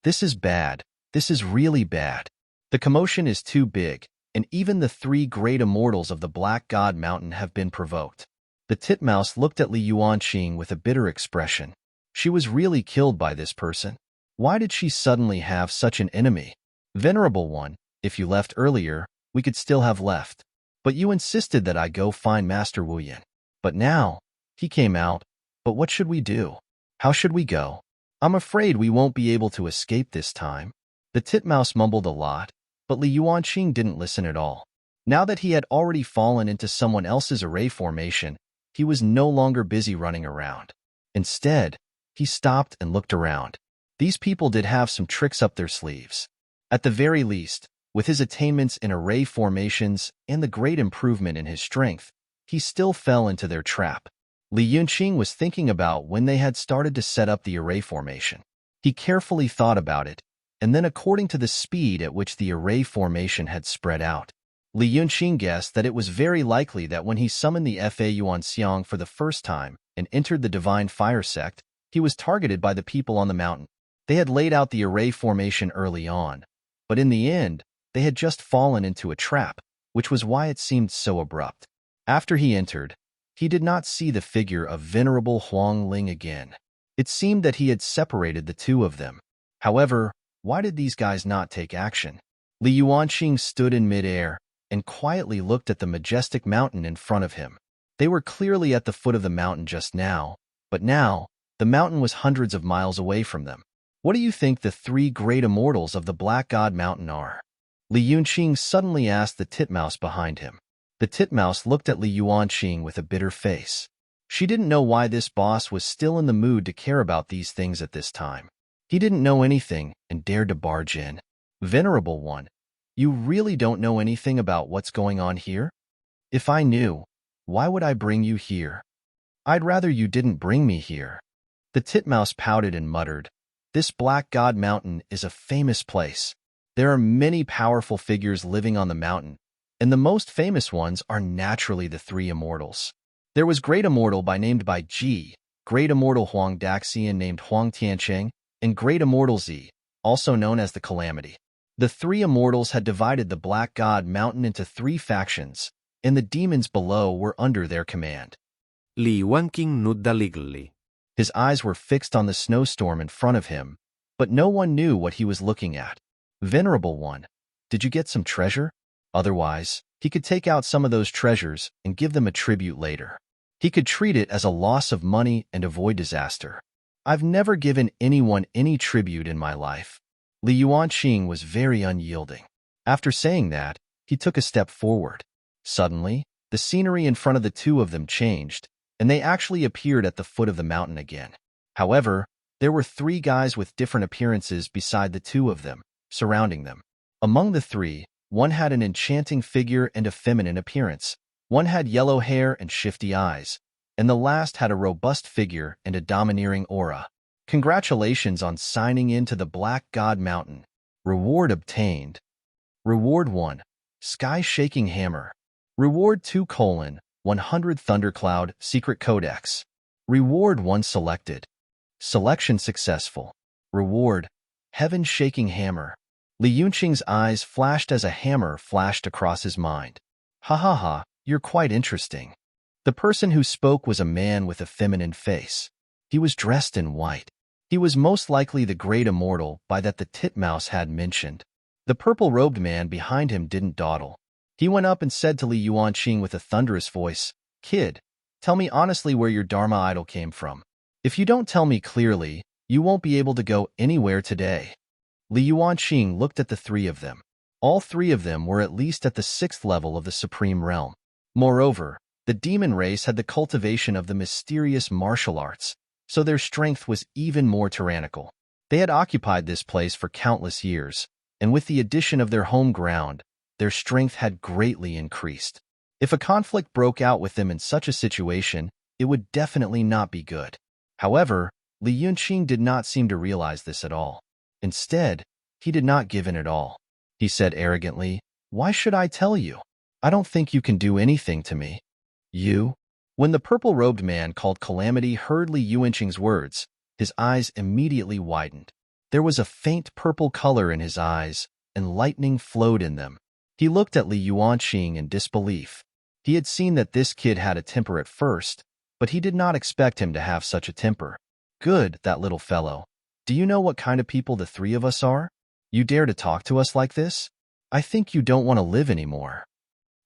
This is bad. This is really bad. The commotion is too big, and even the three great immortals of the Black God Mountain have been provoked. The titmouse looked at Li Yuanqing with a bitter expression. She was really killed by this person. Why did she suddenly have such an enemy? Venerable one, if you left earlier, we could still have left. But you insisted that I go find Master Wu Yan. But now, he came out. But what should we do? How should we go? I'm afraid we won't be able to escape this time. The titmouse mumbled a lot, but Li Yuanqing didn't listen at all. Now that he had already fallen into someone else's array formation, he was no longer busy running around. Instead, he stopped and looked around. These people did have some tricks up their sleeves. At the very least, with his attainments in array formations and the great improvement in his strength, he still fell into their trap. Li Yuanqing was thinking about when they had started to set up the array formation. He carefully thought about it, and then according to the speed at which the array formation had spread out, Li Yuanqing guessed that it was very likely that when he summoned the Fa Yuanxiang for the first time and entered the Divine Fire sect, he was targeted by the people on the mountain. They had laid out the array formation early on, but in the end, they had just fallen into a trap, which was why it seemed so abrupt. After he entered, he did not see the figure of Venerable Huang Ling again. It seemed that he had separated the two of them. However, why did these guys not take action? Li Yuanqing stood in midair and quietly looked at the majestic mountain in front of him. They were clearly at the foot of the mountain just now, but now, the mountain was hundreds of miles away from them. What do you think the three great immortals of the Black God Mountain are? Li Yuanqing suddenly asked the titmouse behind him. The titmouse looked at Li Yuanqing with a bitter face. She didn't know why this boss was still in the mood to care about these things at this time. He didn't know anything and dared to barge in. Venerable one, you really don't know anything about what's going on here? If I knew, why would I bring you here? I'd rather you didn't bring me here. The titmouse pouted and muttered, This Black God Mountain is a famous place. There are many powerful figures living on the mountain, and the most famous ones are naturally the three immortals. There was Great Immortal named by Ji, Great Immortal Huang Daxian named Huang Tiancheng, and Great Immortal Zi, also known as the Calamity. The three immortals had divided the Black God Mountain into three factions, and the demons below were under their command. Li Yuanqing nodded legally. His eyes were fixed on the snowstorm in front of him, but no one knew what he was looking at. Venerable One, did you get some treasure? Otherwise, he could take out some of those treasures and give them a tribute later. He could treat it as a loss of money and avoid disaster. I've never given anyone any tribute in my life. Li Yuanqing was very unyielding. After saying that, he took a step forward. Suddenly, the scenery in front of the two of them changed, and they actually appeared at the foot of the mountain again. However, there were three guys with different appearances beside the two of them, surrounding them. Among the three, one had an enchanting figure and a feminine appearance. One had yellow hair and shifty eyes, and the last had a robust figure and a domineering aura. Congratulations on signing in to the Black God Mountain. Reward obtained. Reward 1. Sky-shaking hammer. Reward 2: 100 Thundercloud Secret Codex. Reward 1 selected. Selection successful. Reward: Heaven-shaking hammer. Li Yuanqing's eyes flashed as a hammer flashed across his mind. Ha ha ha, you're quite interesting. The person who spoke was a man with a feminine face. He was dressed in white. He was most likely the Great Immortal that the Titmouse had mentioned. The purple-robed man behind him didn't dawdle. He went up and said to Li Yuanqing with a thunderous voice, "Kid, tell me honestly where your Dharma idol came from. If you don't tell me clearly, you won't be able to go anywhere today." Li Yuanqing looked at the three of them. All three of them were at least at the 6th level of the Supreme Realm. Moreover, the demon race had the cultivation of the mysterious martial arts, so their strength was even more tyrannical. They had occupied this place for countless years, and with the addition of their home ground, their strength had greatly increased. If a conflict broke out with them in such a situation, it would definitely not be good. However, Li Yuanqing did not seem to realize this at all. Instead, he did not give in at all. He said arrogantly, "Why should I tell you? I don't think you can do anything to me." You? When the purple-robed man called Calamity heard Li Yuanqing's words, his eyes immediately widened. There was a faint purple color in his eyes, and lightning flowed in them. He looked at Li Yuanqing in disbelief. He had seen that this kid had a temper at first, but he did not expect him to have such a temper. "Good, that little fellow. Do you know what kind of people the three of us are? You dare to talk to us like this? I think you don't want to live anymore."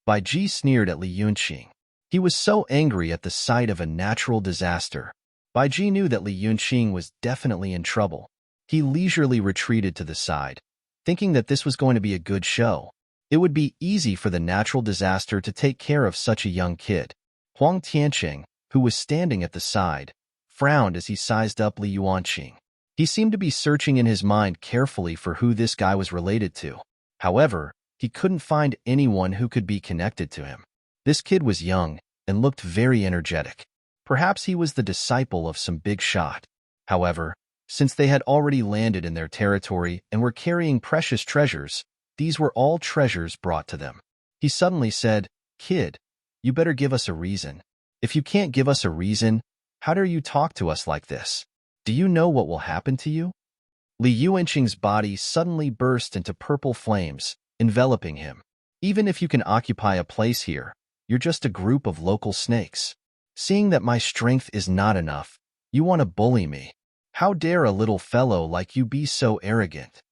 Bai Ji sneered at Li Yuanqing. He was so angry at the sight of a natural disaster. Bai Ji knew that Li Yuanqing was definitely in trouble. He leisurely retreated to the side, thinking that this was going to be a good show. It would be easy for the natural disaster to take care of such a young kid. Huang Tiancheng, who was standing at the side, frowned as he sized up Li Yuanqing. He seemed to be searching in his mind carefully for who this guy was related to. However, he couldn't find anyone who could be connected to him. This kid was young and looked very energetic. Perhaps he was the disciple of some big shot. However, since they had already landed in their territory and were carrying precious treasures, these were all treasures brought to them. He suddenly said, "Kid, you better give us a reason. If you can't give us a reason, how dare you talk to us like this? Do you know what will happen to you?" Li Yuanqing's body suddenly burst into purple flames, enveloping him. "Even if you can occupy a place here, you're just a group of local snakes. Seeing that my strength is not enough, you want to bully me. How dare a little fellow like you be so arrogant?"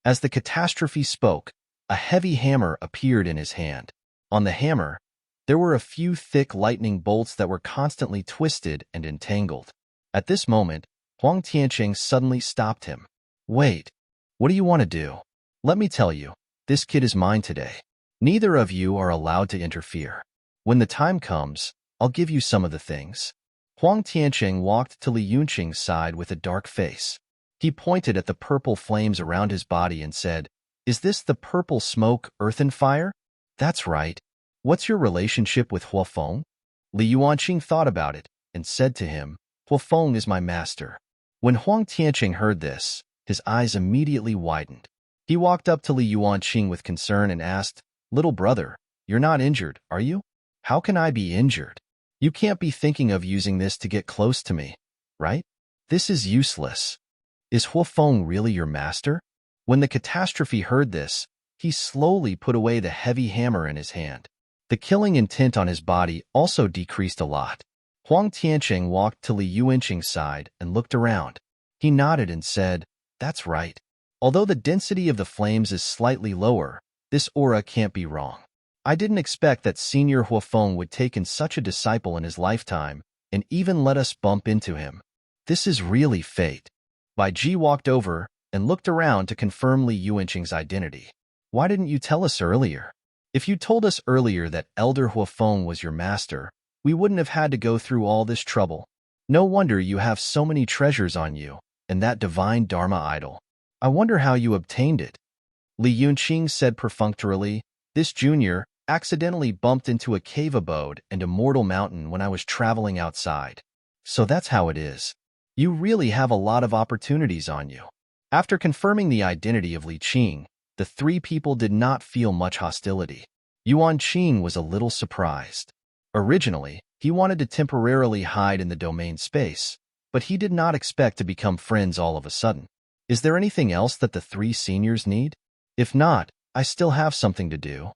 As the catastrophe spoke, a heavy hammer appeared in his hand. On the hammer, there were a few thick lightning bolts that were constantly twisted and entangled. At this moment, Huang Tiancheng suddenly stopped him. "Wait, what do you want to do? Let me tell you, this kid is mine today. Neither of you are allowed to interfere. When the time comes, I'll give you some of the things." Huang Tiancheng walked to Li Yuanqing's side with a dark face. He pointed at the purple flames around his body and said, "Is this the purple smoke, earth and fire?" "That's right. What's your relationship with Huafeng?" Li Yuanqing thought about it and said to him, "Huafeng is my master." When Huang Tiancheng heard this, His eyes immediately widened. He walked up to Li Yuanqing with concern and asked, "Little brother, you're not injured, are you?" "How can I be injured? You can't be thinking of using this to get close to me, right? This is useless. Is Huafeng really your master?" When the catastrophe heard this, he slowly put away the heavy hammer in his hand. The killing intent on his body also decreased a lot. Huang Tianqing walked to Li Yuanqing's side and looked around. He nodded and said, "That's right. Although the density of the flames is slightly lower, this aura can't be wrong. I didn't expect that Senior Huafeng would take in such a disciple in his lifetime and even let us bump into him. This is really fate." Bai Ji walked over and looked around to confirm Li Yuanqing's identity. "Why didn't you tell us earlier? If you told us earlier that Elder Huafeng was your master, we wouldn't have had to go through all this trouble. No wonder you have so many treasures on you, and that divine Dharma idol. I wonder how you obtained it." Li Yuanqing said perfunctorily, "This junior accidentally bumped into a cave abode and Immortal Mountain when I was traveling outside. So that's how it is. You really have a lot of opportunities on you." After confirming the identity of Li Qing, the three people did not feel much hostility. Yuanqing was a little surprised. Originally, he wanted to temporarily hide in the domain space, but he did not expect to become friends all of a sudden. "Is there anything else that the three seniors need? If not, I still have something to do."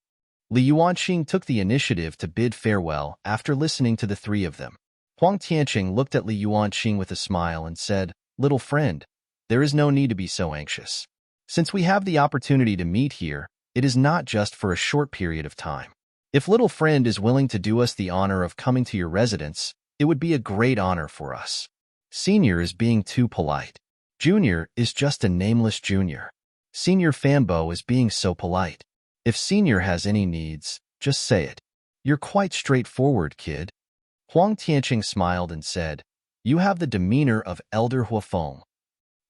Li Yuanqing took the initiative to bid farewell after listening to the three of them. Huang Tianqing looked at Li Yuanqing with a smile and said, "Little friend, there is no need to be so anxious. Since we have the opportunity to meet here, it is not just for a short period of time. If little friend is willing to do us the honor of coming to your residence, it would be a great honor for us. Senior is being too polite. Junior is just a nameless junior. Senior Fanbo is being so polite. If Senior has any needs, just say it. You're quite straightforward, kid." Huang Tianqing smiled and said, "You have the demeanor of Elder Huafeng."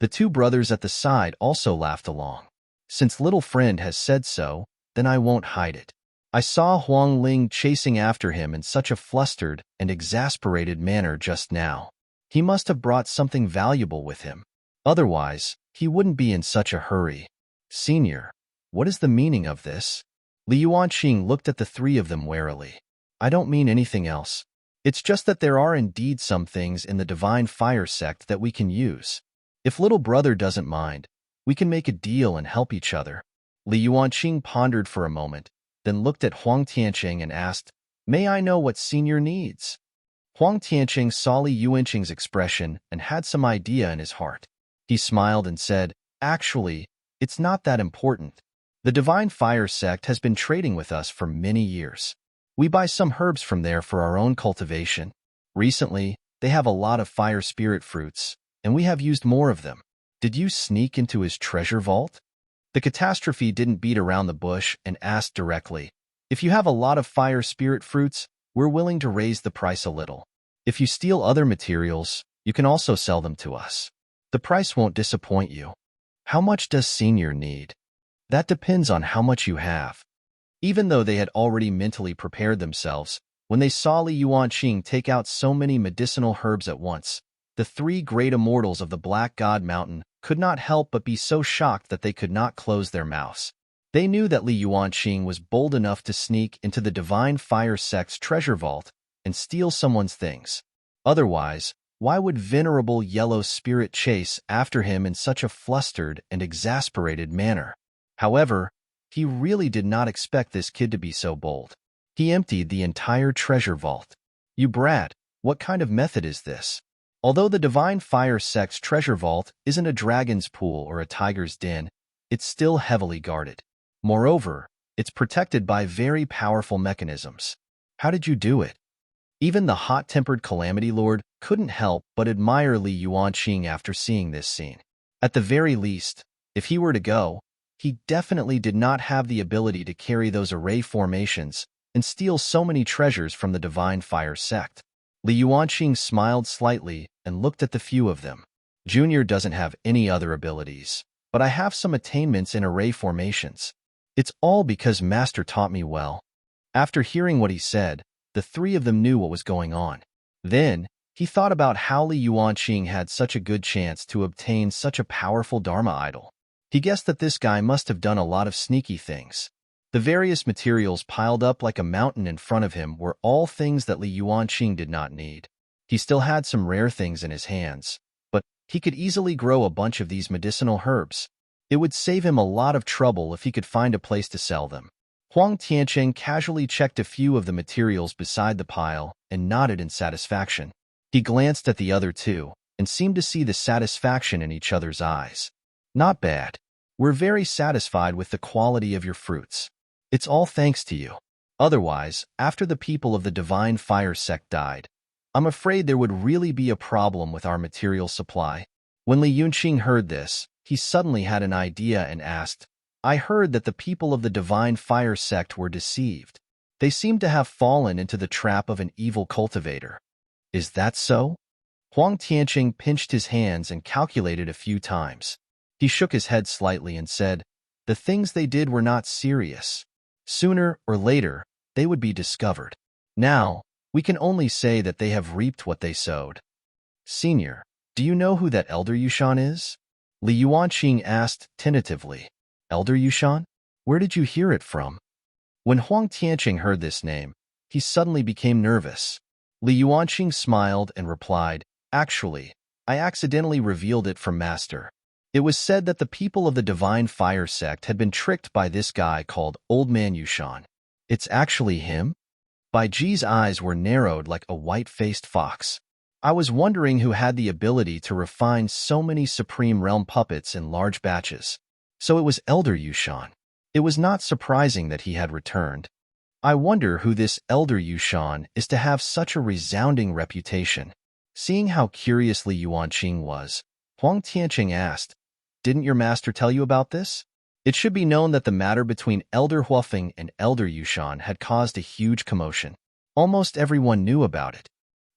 The two brothers at the side also laughed along. "Since little friend has said so, then I won't hide it. I saw Huang Ling chasing after him in such a flustered and exasperated manner just now. He must have brought something valuable with him. Otherwise, he wouldn't be in such a hurry. Senior, what is the meaning of this?" Li Yuanqing looked at the three of them warily. "I don't mean anything else. It's just that there are indeed some things in the Divine Fire sect that we can use. If little brother doesn't mind, we can make a deal and help each other." Li Yuanqing pondered for a moment, then looked at Huang Tianqing and asked, "May I know what Senior needs?" Huang Tianqing saw Li Yuanqing's expression and had some idea in his heart. He smiled and said, "Actually, it's not that important. The Divine Fire sect has been trading with us for many years. We buy some herbs from there for our own cultivation. Recently, they have a lot of fire spirit fruits, and we have used more of them. Did you sneak into his treasure vault?" The catastrophe didn't beat around the bush and asked directly, "If you have a lot of fire spirit fruits, we're willing to raise the price a little. If you steal other materials, you can also sell them to us. The price won't disappoint you." "How much does Senior need?" "That depends on how much you have." Even though they had already mentally prepared themselves, when they saw Li Yuanqing take out so many medicinal herbs at once, the three great immortals of the Black God Mountain could not help but be so shocked that they could not close their mouths. They knew that Li Yuanqing was bold enough to sneak into the Divine Fire sect's treasure vault and steal someone's things. Otherwise, why would Venerable Yellow Spirit chase after him in such a flustered and exasperated manner? However, he really did not expect this kid to be so bold. He emptied the entire treasure vault. "You brat, what kind of method is this?" Although the Divine Fire sect's treasure vault isn't a dragon's pool or a tiger's den, it's still heavily guarded. Moreover, it's protected by very powerful mechanisms. How did you do it? Even the hot-tempered Calamity Lord couldn't help but admire Li Yuanqing after seeing this scene. At the very least, if he were to go, he definitely did not have the ability to carry those array formations and steal so many treasures from the Divine Fire sect. Li Yuanqing smiled slightly and looked at the few of them. "Junior doesn't have any other abilities, but I have some attainments in array formations. It's all because Master taught me well." After hearing what he said, the three of them knew what was going on. Then, He thought about how Li Yuanqing had such a good chance to obtain such a powerful Dharma idol. He guessed that this guy must have done a lot of sneaky things. The various materials piled up like a mountain in front of him were all things that Li Yuanqing did not need. He still had some rare things in his hands, but he could easily grow a bunch of these medicinal herbs. It would save him a lot of trouble if he could find a place to sell them. Huang Tiancheng casually checked a few of the materials beside the pile and nodded in satisfaction. He glanced at the other two and seemed to see the satisfaction in each other's eyes. Not bad. We're very satisfied with the quality of your fruits. It's all thanks to you. Otherwise, after the people of the Divine Fire sect died, I'm afraid there would really be a problem with our material supply. When Li Yuanqing heard this, he suddenly had an idea and asked, I heard that the people of the Divine Fire sect were deceived. They seem to have fallen into the trap of an evil cultivator. Is that so? Huang Tiancheng pinched his hands and calculated a few times. He shook his head slightly and said, the things they did were not serious. Sooner or later, they would be discovered. Now, we can only say that they have reaped what they sowed. Senior, do you know who that Elder Yushan is? Li Yuanqing asked tentatively. Elder Yushan? Where did you hear it from? When Huang Tiancheng heard this name, he suddenly became nervous. Li Yuanqing smiled and replied, actually, I accidentally revealed it from Master. It was said that the people of the Divine Fire sect had been tricked by this guy called Old Man Yushan. It's actually him? Bai Ji's eyes were narrowed like a white-faced fox. I was wondering who had the ability to refine so many Supreme Realm puppets in large batches. So it was Elder Yushan. It was not surprising that he had returned. I wonder who this Elder Yushan is to have such a resounding reputation. Seeing how curious Li Yuanqing was, Huang Tiancheng asked, didn't your master tell you about this? It should be known that the matter between Elder Huafeng and Elder Yushan had caused a huge commotion. Almost everyone knew about it.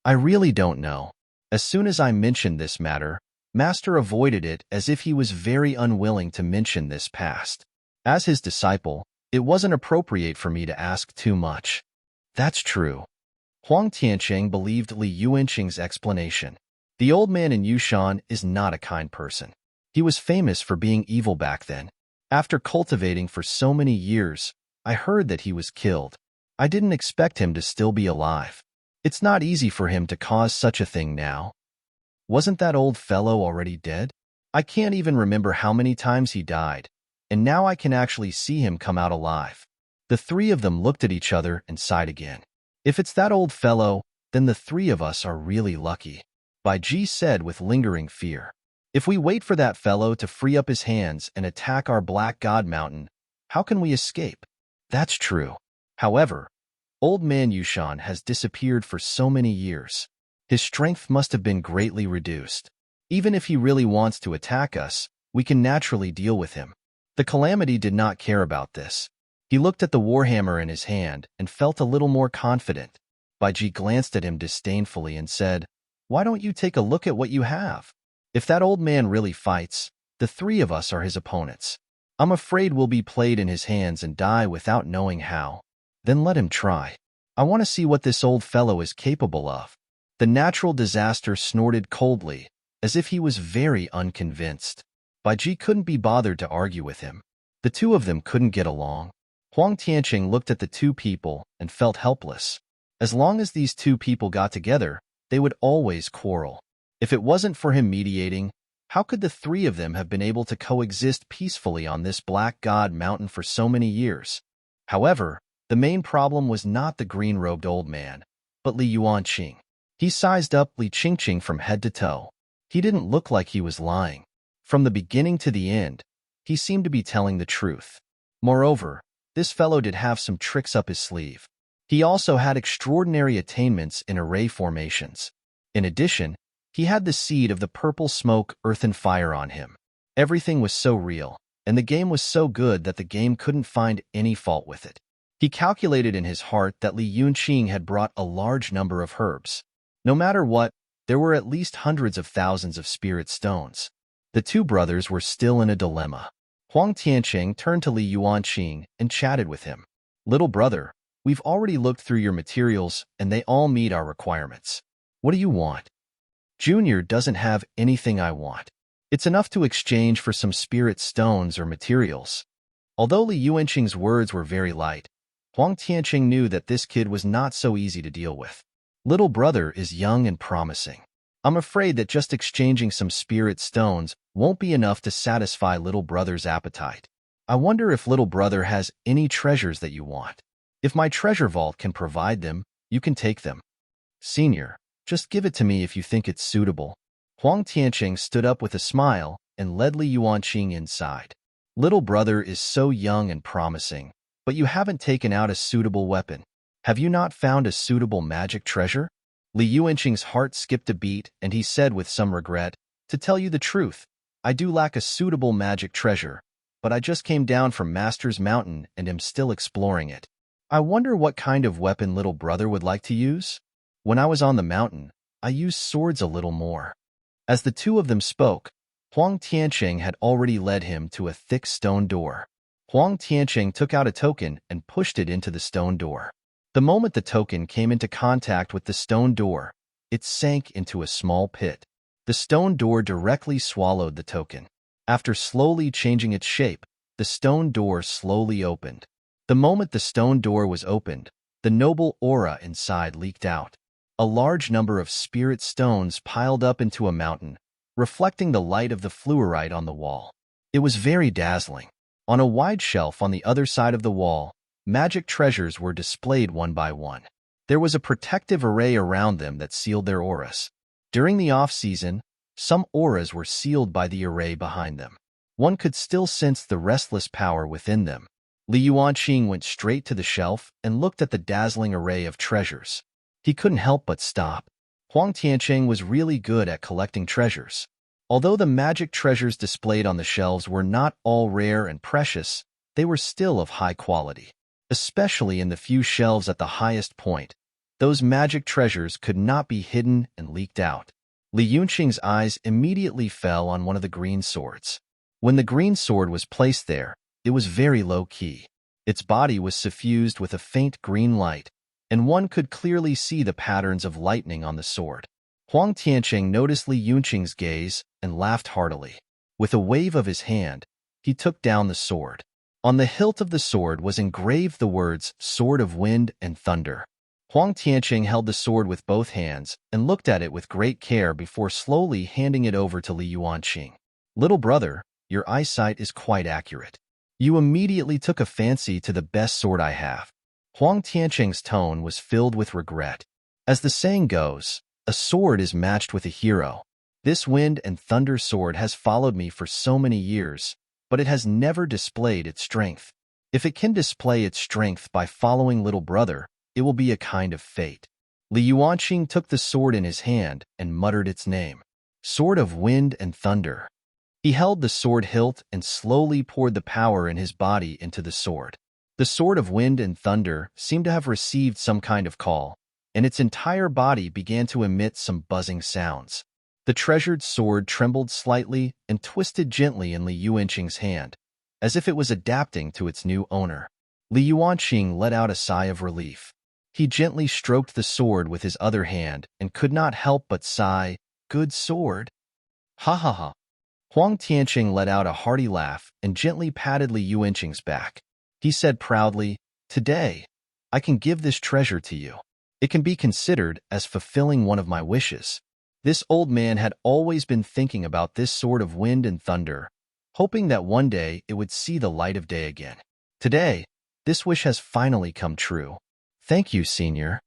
I really don't know. As soon as I mentioned this matter, Master avoided it as if he was very unwilling to mention this past. As his disciple, it wasn't appropriate for me to ask too much. That's true. Huang Tiancheng believed Li Yuanqing's explanation. The old man in Yushan is not a kind person. He was famous for being evil back then. After cultivating for so many years, I heard that he was killed. I didn't expect him to still be alive. It's not easy for him to cause such a thing now. Wasn't that old fellow already dead? I can't even remember how many times he died, and now I can actually see him come out alive. The three of them looked at each other and sighed again. If it's that old fellow, then the three of us are really lucky, Bai Ji said with lingering fear. If we wait for that fellow to free up his hands and attack our Black God Mountain, how can we escape? That's true. However, Old Man Yushan has disappeared for so many years. His strength must have been greatly reduced. Even if he really wants to attack us, we can naturally deal with him. The Calamity did not care about this. He looked at the warhammer in his hand and felt a little more confident. Bai Ji glanced at him disdainfully and said, why don't you take a look at what you have? If that old man really fights, the three of us are his opponents. I'm afraid we'll be played in his hands and die without knowing how. Then let him try. I want to see what this old fellow is capable of. The natural disaster snorted coldly, as if he was very unconvinced. Bai Ji couldn't be bothered to argue with him. The two of them couldn't get along. Huang Tiancheng looked at the two people and felt helpless. As long as these two people got together, they would always quarrel. If it wasn't for him mediating, how could the three of them have been able to coexist peacefully on this Black God Mountain for so many years? However, the main problem was not the green-robed old man, but Li Yuanqing. He sized up Li Qingqing from head to toe. He didn't look like he was lying. From the beginning to the end, he seemed to be telling the truth. Moreover, this fellow did have some tricks up his sleeve. He also had extraordinary attainments in array formations. In addition, he had the seed of the purple smoke, earth and fire on him. Everything was so real, and the game was so good that the game couldn't find any fault with it. He calculated in his heart that Li Yuanqing had brought a large number of herbs. No matter what, there were at least hundreds of thousands of spirit stones. The two brothers were still in a dilemma. Huang Tiancheng turned to Li Yuanqing and chatted with him. Little brother, we've already looked through your materials and they all meet our requirements. What do you want? Junior doesn't have anything I want. It's enough to exchange for some spirit stones or materials. Although Li Yuanqing's words were very light, Huang Tianqing knew that this kid was not so easy to deal with. Little brother is young and promising. I'm afraid that just exchanging some spirit stones won't be enough to satisfy little brother's appetite. I wonder if little brother has any treasures that you want. If my treasure vault can provide them, you can take them. Senior, just give it to me if you think it's suitable. Huang Tianqing stood up with a smile and led Li Yuanqing inside. Little brother is so young and promising, but you haven't taken out a suitable weapon. Have you not found a suitable magic treasure? Li Yuanqing's heart skipped a beat, and he said with some regret, "To tell you the truth, I do lack a suitable magic treasure, but I just came down from Master's Mountain and am still exploring it. I wonder what kind of weapon little brother would like to use? When I was on the mountain, I used swords a little more." As the two of them spoke, Huang Tianqing had already led him to a thick stone door. Huang Tianqing took out a token and pushed it into the stone door. The moment the token came into contact with the stone door, it sank into a small pit. The stone door directly swallowed the token. After slowly changing its shape, the stone door slowly opened. The moment the stone door was opened, the noble aura inside leaked out. A large number of spirit stones piled up into a mountain, reflecting the light of the fluorite on the wall. It was very dazzling. On a wide shelf on the other side of the wall, magic treasures were displayed one by one. There was a protective array around them that sealed their auras. During the off-season, some auras were sealed by the array behind them. One could still sense the restless power within them. Li Yuanqing went straight to the shelf and looked at the dazzling array of treasures. He couldn't help but stop. Huang Tianqing was really good at collecting treasures. Although the magic treasures displayed on the shelves were not all rare and precious, they were still of high quality. Especially in the few shelves at the highest point, those magic treasures could not be hidden and leaked out. Li Yuanqing's eyes immediately fell on one of the green swords. When the green sword was placed there, it was very low-key. Its body was suffused with a faint green light, and one could clearly see the patterns of lightning on the sword. Huang Tianqing noticed Li Yuanqing's gaze and laughed heartily. With a wave of his hand, he took down the sword. On the hilt of the sword was engraved the words, "Sword of Wind and Thunder." Huang Tianqing held the sword with both hands and looked at it with great care before slowly handing it over to Li Yuanqing. "Little brother, your eyesight is quite accurate. You immediately took a fancy to the best sword I have." Huang Tianqing's tone was filled with regret. As the saying goes, a sword is matched with a hero. This wind and thunder sword has followed me for so many years, but it has never displayed its strength. If it can display its strength by following little brother, it will be a kind of fate. Li Yuanqing took the sword in his hand and muttered its name. Sword of Wind and Thunder. He held the sword hilt and slowly poured the power in his body into the sword. The Sword of Wind and Thunder seemed to have received some kind of call, and its entire body began to emit some buzzing sounds. The treasured sword trembled slightly and twisted gently in Li Yuanqing's hand, as if it was adapting to its new owner. Li Yuanqing let out a sigh of relief. He gently stroked the sword with his other hand and could not help but sigh, "Good sword." "Ha ha ha." Huang Tianqing let out a hearty laugh and gently patted Li Yuanqing's back. He said proudly, "Today, I can give this treasure to you. It can be considered as fulfilling one of my wishes." This old man had always been thinking about this Sword of Wind and Thunder, hoping that one day it would see the light of day again. Today, this wish has finally come true. "Thank you, Senior."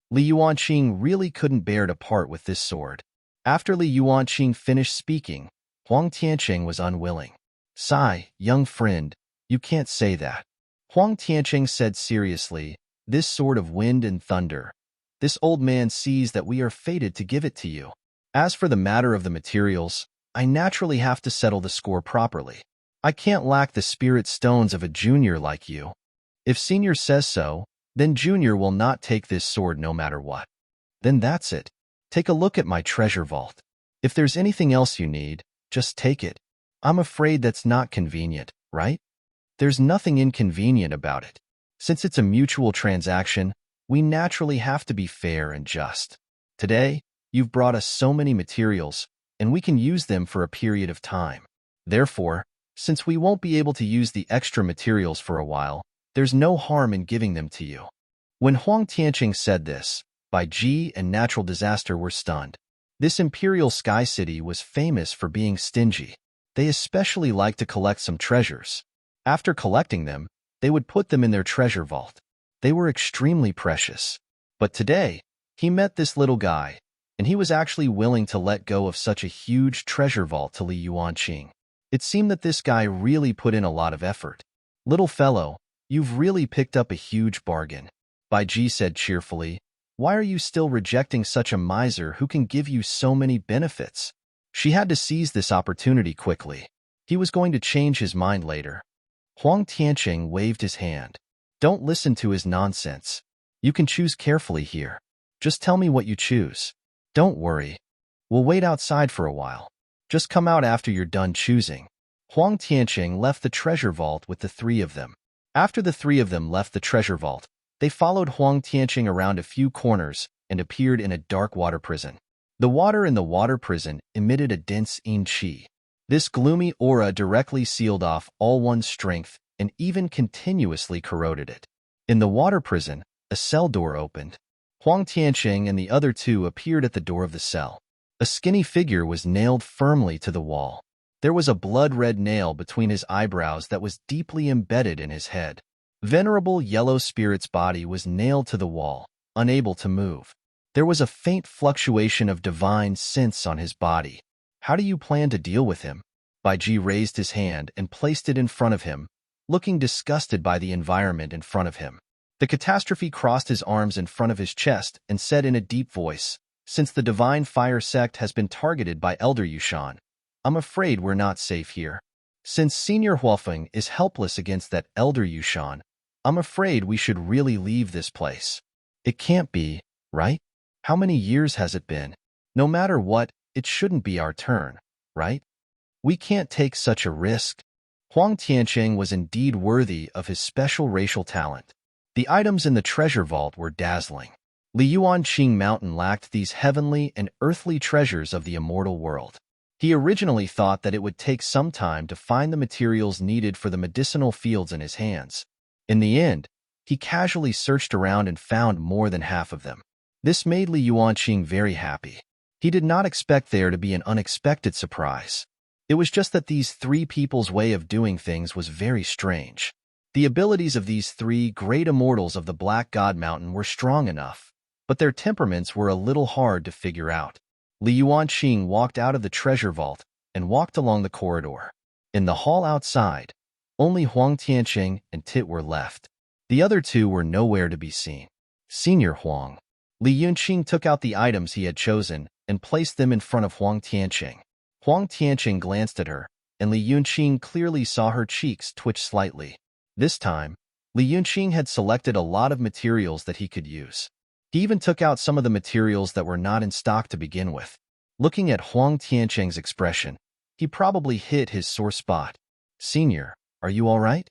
Li Yuanqing really couldn't bear to part with this sword. After Li Yuanqing finished speaking, Huang Tianqing was unwilling. "Sigh, young friend, you can't say that." Huang Tianqing said seriously, "This Sword of Wind and Thunder. This old man sees that we are fated to give it to you. As for the matter of the materials, I naturally have to settle the score properly. I can't lack the spirit stones of a junior like you. If Senior says so, then Junior will not take this sword no matter what. Then that's it. Take a look at my treasure vault. If there's anything else you need, just take it. I'm afraid that's not convenient, right?" "There's nothing inconvenient about it. Since it's a mutual transaction, we naturally have to be fair and just. Today, You've brought us so many materials, and we can use them for a period of time. Therefore, since we won't be able to use the extra materials for a while, there's no harm in giving them to you." When Huang Tianqing said this, Bai Ji and Natural Disaster were stunned. This imperial sky city was famous for being stingy. They especially liked to collect some treasures. After collecting them, they would put them in their treasure vault. They were extremely precious. But today, he met this little guy, and he was actually willing to let go of such a huge treasure vault to Li Yuanqing. It seemed that this guy really put in a lot of effort. "Little fellow, you've really picked up a huge bargain," Bai Ji said cheerfully. "Why are you still rejecting such a miser who can give you so many benefits?" She had to seize this opportunity quickly. He was going to change his mind later. Huang Tianqing waved his hand. "Don't listen to his nonsense. You can choose carefully here. Just tell me what you choose. Don't worry. We'll wait outside for a while. Just come out after you're done choosing." Huang Tianqing left the treasure vault with the three of them. After the three of them left the treasure vault, they followed Huang Tianqing around a few corners and appeared in a dark water prison. The water in the water prison emitted a dense yin qi. This gloomy aura directly sealed off all one's strength and even continuously corroded it. In the water prison, a cell door opened. Huang Tianqing and the other two appeared at the door of the cell. A skinny figure was nailed firmly to the wall. There was a blood-red nail between his eyebrows that was deeply embedded in his head. Venerable Yellow Spirit's body was nailed to the wall, unable to move. There was a faint fluctuation of divine sense on his body. "How do you plan to deal with him?" Bai Ji raised his hand and placed it in front of him, looking disgusted by the environment in front of him. The catastrophe crossed his arms in front of his chest and said in a deep voice, "Since the Divine Fire sect has been targeted by Elder Yushan, I'm afraid we're not safe here. Since Senior Huafeng is helpless against that Elder Yushan, I'm afraid we should really leave this place." "It can't be, right? How many years has it been? No matter what, it shouldn't be our turn, right? We can't take such a risk." Huang Tianqing was indeed worthy of his special racial talent. The items in the treasure vault were dazzling. Li Yuanqing Mountain lacked these heavenly and earthly treasures of the immortal world. He originally thought that it would take some time to find the materials needed for the medicinal fields in his hands. In the end, he casually searched around and found more than half of them. This made Li Yuanqing very happy. He did not expect there to be an unexpected surprise. It was just that these three people's way of doing things was very strange. The abilities of these three great immortals of the Black God Mountain were strong enough, but their temperaments were a little hard to figure out. Li Yuanqing walked out of the treasure vault and walked along the corridor. In the hall outside, only Huang Tianqing and Tit were left. The other two were nowhere to be seen. "Senior Huang." Li Yuanqing took out the items he had chosen and placed them in front of Huang Tianqing. Huang Tianqing glanced at her, and Li Yuanqing clearly saw her cheeks twitch slightly. This time, Li Yuanqing had selected a lot of materials that he could use. He even took out some of the materials that were not in stock to begin with. Looking at Huang Tianqing's expression, he probably hit his sore spot. "Senior, are you all right?"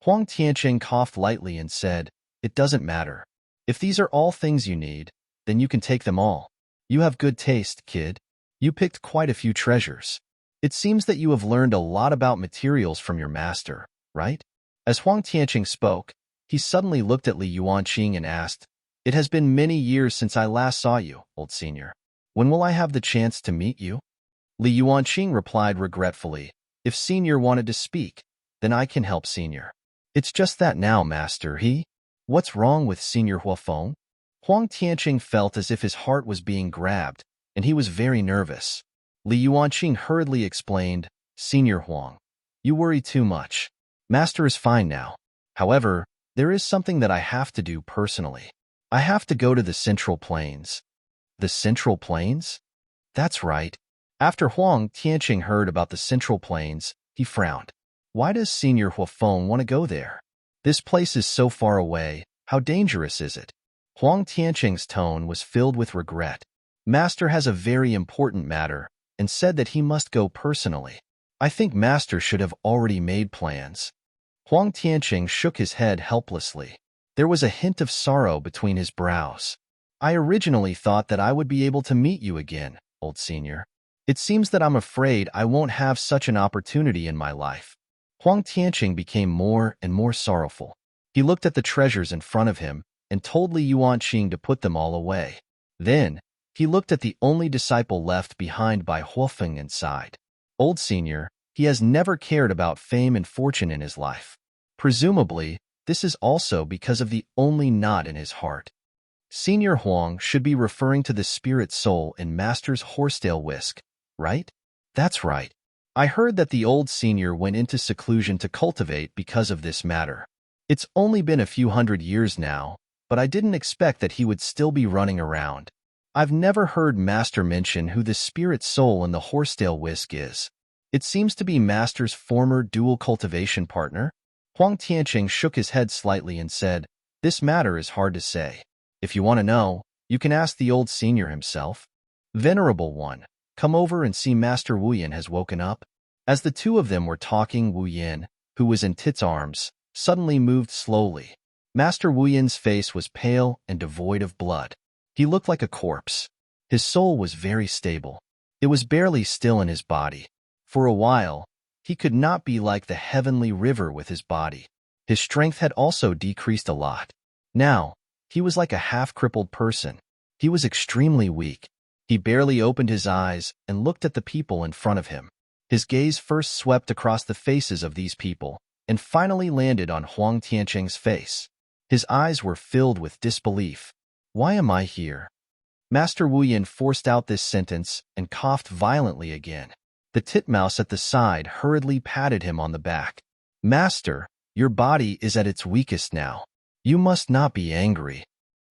Huang Tianqing coughed lightly and said, "It doesn't matter. If these are all things you need, then you can take them all. You have good taste, kid. You picked quite a few treasures. It seems that you have learned a lot about materials from your master, right?" As Huang Tianqing spoke, he suddenly looked at Li Yuanqing and asked, "It has been many years since I last saw you, old senior. When will I have the chance to meet you?" Li Yuanqing replied regretfully, "If senior wanted to speak, then I can help senior." "It's just that now, master, What's wrong with Senior Huafeng?" Huang Tianqing felt as if his heart was being grabbed, and he was very nervous. Li Yuanqing hurriedly explained, "Senior Huang, you worry too much. Master is fine now. However, there is something that I have to do personally. I have to go to the Central Plains." "The Central Plains?" "That's right." After Huang Tianqing heard about the Central Plains, he frowned. "Why does Senior Huafeng want to go there? This place is so far away. How dangerous is it?" Huang Tianqing's tone was filled with regret. "Master has a very important matter and said that he must go personally. I think Master should have already made plans." Huang Tianqing shook his head helplessly. There was a hint of sorrow between his brows. I originally thought that I would be able to meet you again, old senior. It seems that I'm afraid I won't have such an opportunity in my life. Huang Tianqing became more and more sorrowful. He looked at the treasures in front of him and told Li Yuanqing to put them all away. Then, he looked at the only disciple left behind by Huofeng and sighed. Old senior, he has never cared about fame and fortune in his life. Presumably, this is also because of the only knot in his heart. Senior Huang should be referring to the spirit soul in Master's horsetail whisk, right? That's right. I heard that the old senior went into seclusion to cultivate because of this matter. It's only been a few hundred years now, but I didn't expect that he would still be running around. I've never heard Master mention who the spirit soul in the horsetail whisk is. It seems to be Master's former dual cultivation partner. Huang Tianqing shook his head slightly and said, "This matter is hard to say. If you want to know, you can ask the old senior himself." Venerable one, come over and see Master Wu Yin has woken up. As the two of them were talking, Wu Yin, who was in Tit's arms, suddenly moved slowly. Master Wu Yin's face was pale and devoid of blood. He looked like a corpse. His soul was very stable. It was barely still in his body. For a while, he could not be like the heavenly river with his body. His strength had also decreased a lot. Now, he was like a half-crippled person. He was extremely weak. He barely opened his eyes and looked at the people in front of him. His gaze first swept across the faces of these people and finally landed on Huang Tianqing's face. His eyes were filled with disbelief. "Why am I here?" Master Wu Yin forced out this sentence and coughed violently again. The titmouse at the side hurriedly patted him on the back. "Master, your body is at its weakest now. You must not be angry."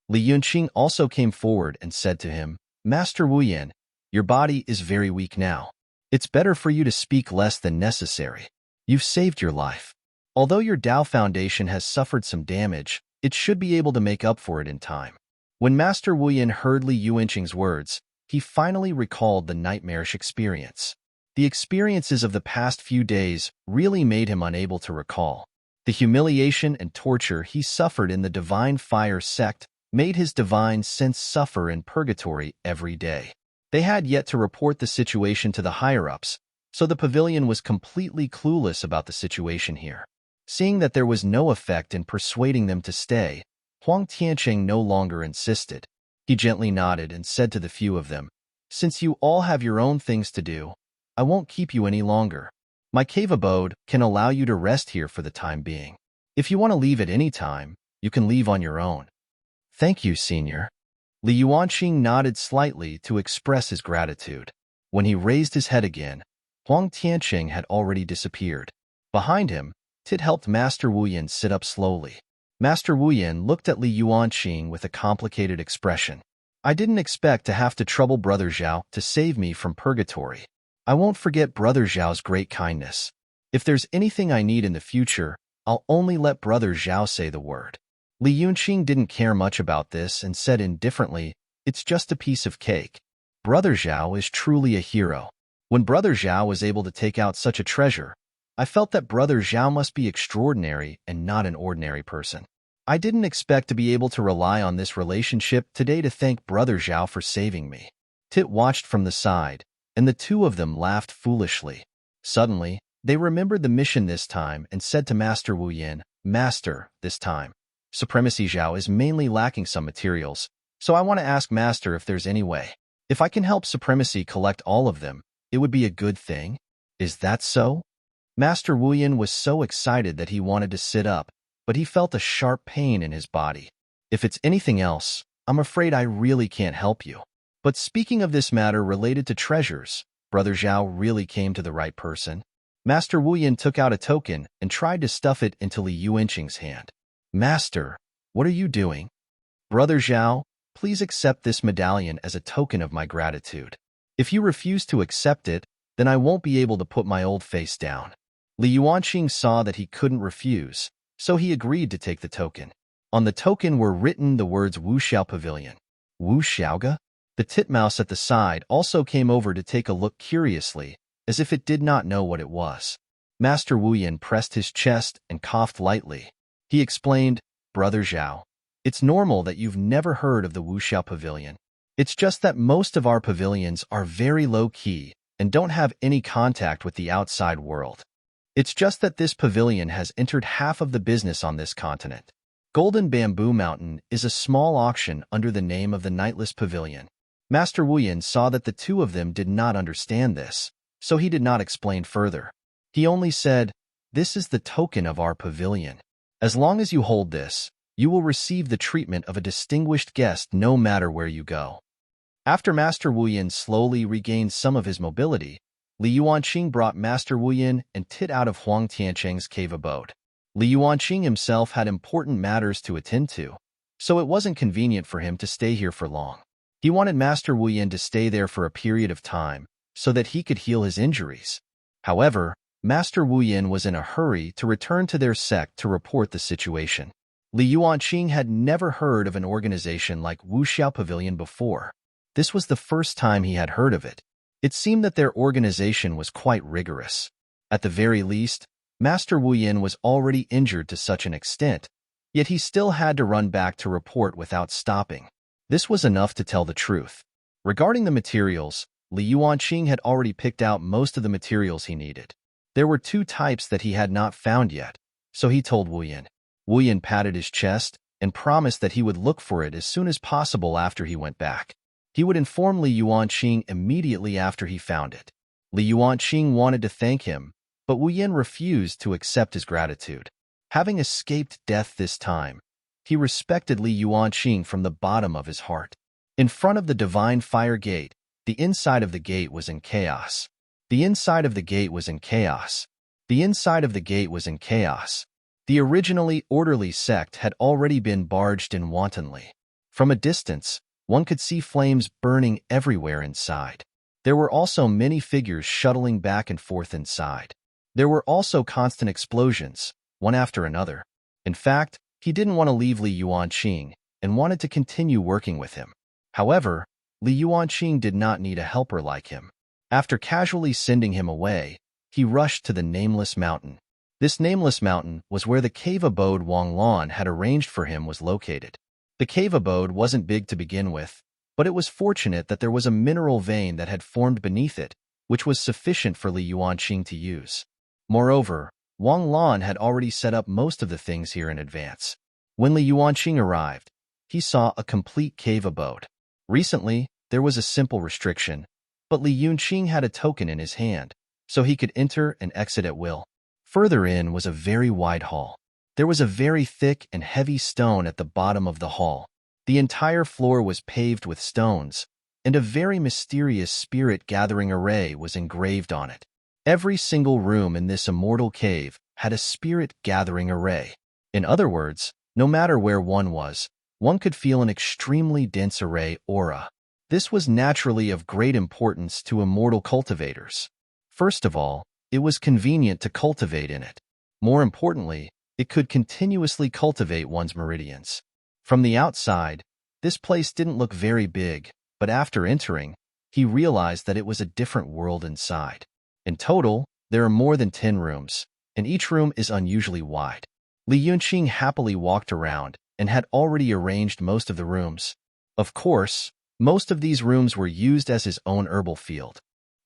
Li Yuanqing also came forward and said to him, "Master Wu Yin, your body is very weak now. It's better for you to speak less than necessary. You've saved your life. Although your Tao Foundation has suffered some damage, it should be able to make up for it in time." When Master Wu Yin heard Li Yuanqing's words, he finally recalled the nightmarish experience. The experiences of the past few days really made him unable to recall. The humiliation and torture he suffered in the Divine Fire sect made his divine sense suffer in purgatory every day. They had yet to report the situation to the higher-ups, so the pavilion was completely clueless about the situation here. Seeing that there was no effect in persuading them to stay, Huang Tianqing no longer insisted. He gently nodded and said to the few of them, "Since you all have your own things to do, I won't keep you any longer. My cave abode can allow you to rest here for the time being. If you want to leave at any time, you can leave on your own." "Thank you, senior." Li Yuanqing nodded slightly to express his gratitude. When he raised his head again, Huang Tianqing had already disappeared. Behind him, Tit helped Master Wu Yin sit up slowly. Master Wu Yin looked at Li Yuanqing with a complicated expression. "I didn't expect to have to trouble Brother Zhao to save me from purgatory. I won't forget Brother Zhao's great kindness. If there's anything I need in the future, I'll only let Brother Zhao say the word." Li Yuanqing didn't care much about this and said indifferently, "It's just a piece of cake. Brother Zhao is truly a hero. When Brother Zhao was able to take out such a treasure, I felt that Brother Zhao must be extraordinary and not an ordinary person. I didn't expect to be able to rely on this relationship today to thank Brother Zhao for saving me." Tit watched from the side, and the two of them laughed foolishly. Suddenly, they remembered the mission this time and said to Master Wu Yin, "Master, this time, Supremacy Zhao is mainly lacking some materials, so I want to ask Master if there's any way. If I can help Supremacy collect all of them, it would be a good thing. Is that so?" Master Wu Yin was so excited that he wanted to sit up, but he felt a sharp pain in his body. "If it's anything else, I'm afraid I really can't help you. But speaking of this matter related to treasures, Brother Zhao really came to the right person." Master Wu Yin took out a token and tried to stuff it into Li Yuanqing's hand. "Master, what are you doing?" "Brother Zhao, please accept this medallion as a token of my gratitude. If you refuse to accept it, then I won't be able to put my old face down." Li Yuanqing saw that he couldn't refuse, so he agreed to take the token. On the token were written the words Wu Xiao Pavilion. Wu Xiaoga? The titmouse at the side also came over to take a look curiously, as if it did not know what it was. Master Wu Yin pressed his chest and coughed lightly. He explained, "Brother Zhao, It's normal that you've never heard of the Wuxiao Pavilion. It's just that most of our pavilions are very low-key and don't have any contact with the outside world. It's just that this pavilion has entered half of the business on this continent. Golden Bamboo Mountain is a small auction under the name of the Nightless Pavilion. Master Wuyan saw that the two of them did not understand this, so he did not explain further. He only said, "This is the token of our pavilion. As long as you hold this, you will receive the treatment of a distinguished guest no matter where you go." After Master Wuyan slowly regained some of his mobility, Li Yuanqing brought Master Wuyan and Tit out of Huang Tiancheng's cave abode. Li Yuanqing himself had important matters to attend to, so it wasn't convenient for him to stay here for long. He wanted Master Wuyan to stay there for a period of time so that he could heal his injuries. However, Master Wuyan was in a hurry to return to their sect to report the situation. Li Yuanqing had never heard of an organization like Wuxiao Pavilion before. This was the first time he had heard of it. It seemed that their organization was quite rigorous. At the very least, Master Wuyan was already injured to such an extent, yet he still had to run back to report without stopping. This was enough to tell the truth. Regarding the materials, Li Yuanqing had already picked out most of the materials he needed. There were 2 types that he had not found yet, so he told Wuyan. Wuyan patted his chest and promised that he would look for it as soon as possible after he went back. He would inform Li Yuanqing immediately after he found it. Li Yuanqing wanted to thank him, but Wuyan refused to accept his gratitude. Having escaped death this time, he respected Li Yuanqing from the bottom of his heart. In front of the Divine Fire Gate, the inside of the gate was in chaos. The inside of the gate was in chaos. The inside of the gate was in chaos. The originally orderly sect had already been barged in wantonly. From a distance, one could see flames burning everywhere inside. There were also many figures shuttling back and forth inside. There were also constant explosions, one after another. In fact, he didn't want to leave Li Yuanqing and wanted to continue working with him. However, Li Yuanqing did not need a helper like him. After casually sending him away, he rushed to the Nameless Mountain. This Nameless Mountain was where the cave abode Wang Lan had arranged for him was located. The cave abode wasn't big to begin with, but it was fortunate that there was a mineral vein that had formed beneath it, which was sufficient for Li Yuanqing to use. Moreover, Wang Lan had already set up most of the things here in advance. When Li Yuanqing arrived, he saw a complete cave abode. Recently, there was a simple restriction, but Li Yuanqing had a token in his hand, so he could enter and exit at will. Further in was a very wide hall. There was a very thick and heavy stone at the bottom of the hall. The entire floor was paved with stones, and a very mysterious spirit-gathering array was engraved on it. Every single room in this immortal cave had a spirit-gathering array. In other words, no matter where one was, one could feel an extremely dense array aura. This was naturally of great importance to immortal cultivators. First of all, it was convenient to cultivate in it. More importantly, it could continuously cultivate one's meridians. From the outside, this place didn't look very big, but after entering, he realized that it was a different world inside. In total, there are more than 10 rooms, and each room is unusually wide. Li Yuanqing happily walked around and had already arranged most of the rooms. Of course, most of these rooms were used as his own herbal field.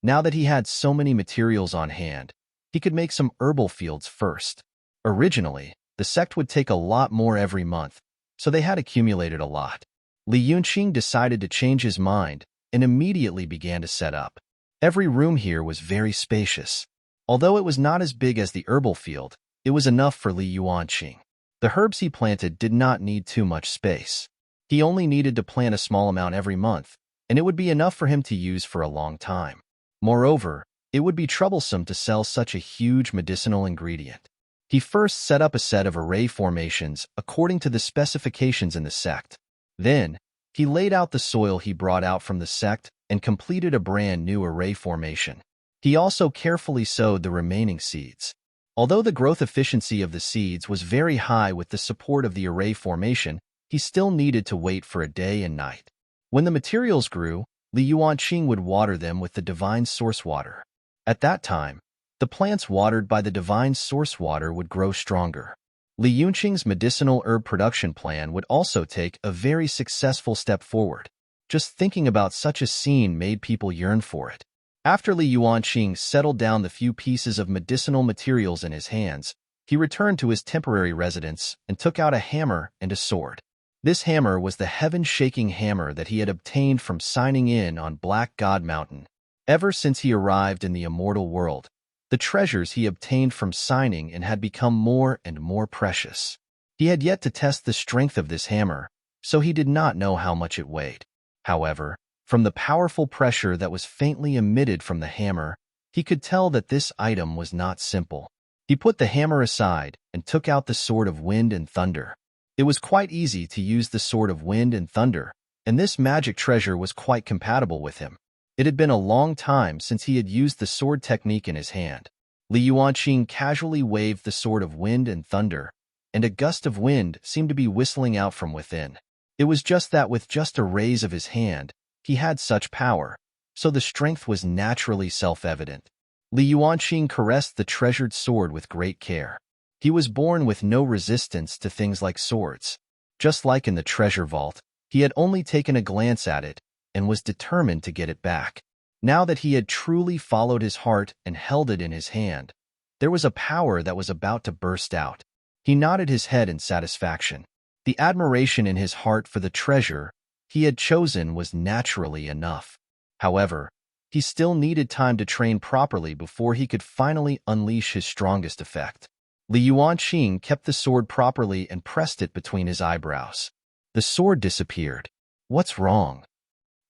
Now that he had so many materials on hand, he could make some herbal fields first. Originally, the sect would take a lot more every month, so they had accumulated a lot. Li Yuanqing decided to change his mind and immediately began to set up. Every room here was very spacious. Although it was not as big as the herbal field, it was enough for Li Yuanqing. The herbs he planted did not need too much space. He only needed to plant a small amount every month, and it would be enough for him to use for a long time. Moreover, it would be troublesome to sell such a huge medicinal ingredient. He first set up a set of array formations according to the specifications in the sect. Then, he laid out the soil he brought out from the sect and completed a brand new array formation. He also carefully sowed the remaining seeds. Although the growth efficiency of the seeds was very high with the support of the array formation, he still needed to wait for a day and night. When the materials grew, Li Yuanqing would water them with the divine source water. At that time, the plants watered by the divine source water would grow stronger. Li Yuanqing's medicinal herb production plan would also take a very successful step forward. Just thinking about such a scene made people yearn for it. After Li Yuanqing settled down the few pieces of medicinal materials in his hands, he returned to his temporary residence and took out a hammer and a sword. This hammer was the heaven-shaking hammer that he had obtained from signing in on Black God Mountain. Ever since he arrived in the immortal world, the treasures he obtained from signing in had become more and more precious. He had yet to test the strength of this hammer, so he did not know how much it weighed. However, from the powerful pressure that was faintly emitted from the hammer, he could tell that this item was not simple. He put the hammer aside and took out the sword of wind and thunder. It was quite easy to use the sword of wind and thunder, and this magic treasure was quite compatible with him. It had been a long time since he had used the sword technique in his hand. Li Yuanqing casually waved the sword of wind and thunder, and a gust of wind seemed to be whistling out from within. It was just that with just a raise of his hand, he had such power, so the strength was naturally self-evident. Li Yuanqing caressed the treasured sword with great care. He was born with no resistance to things like swords. Just like in the treasure vault, he had only taken a glance at it and was determined to get it back. Now that he had truly followed his heart and held it in his hand, there was a power that was about to burst out. He nodded his head in satisfaction. The admiration in his heart for the treasure he had chosen was naturally enough. However, he still needed time to train properly before he could finally unleash his strongest effect. Li Yuanqing kept the sword properly and pressed it between his eyebrows. The sword disappeared. What's wrong?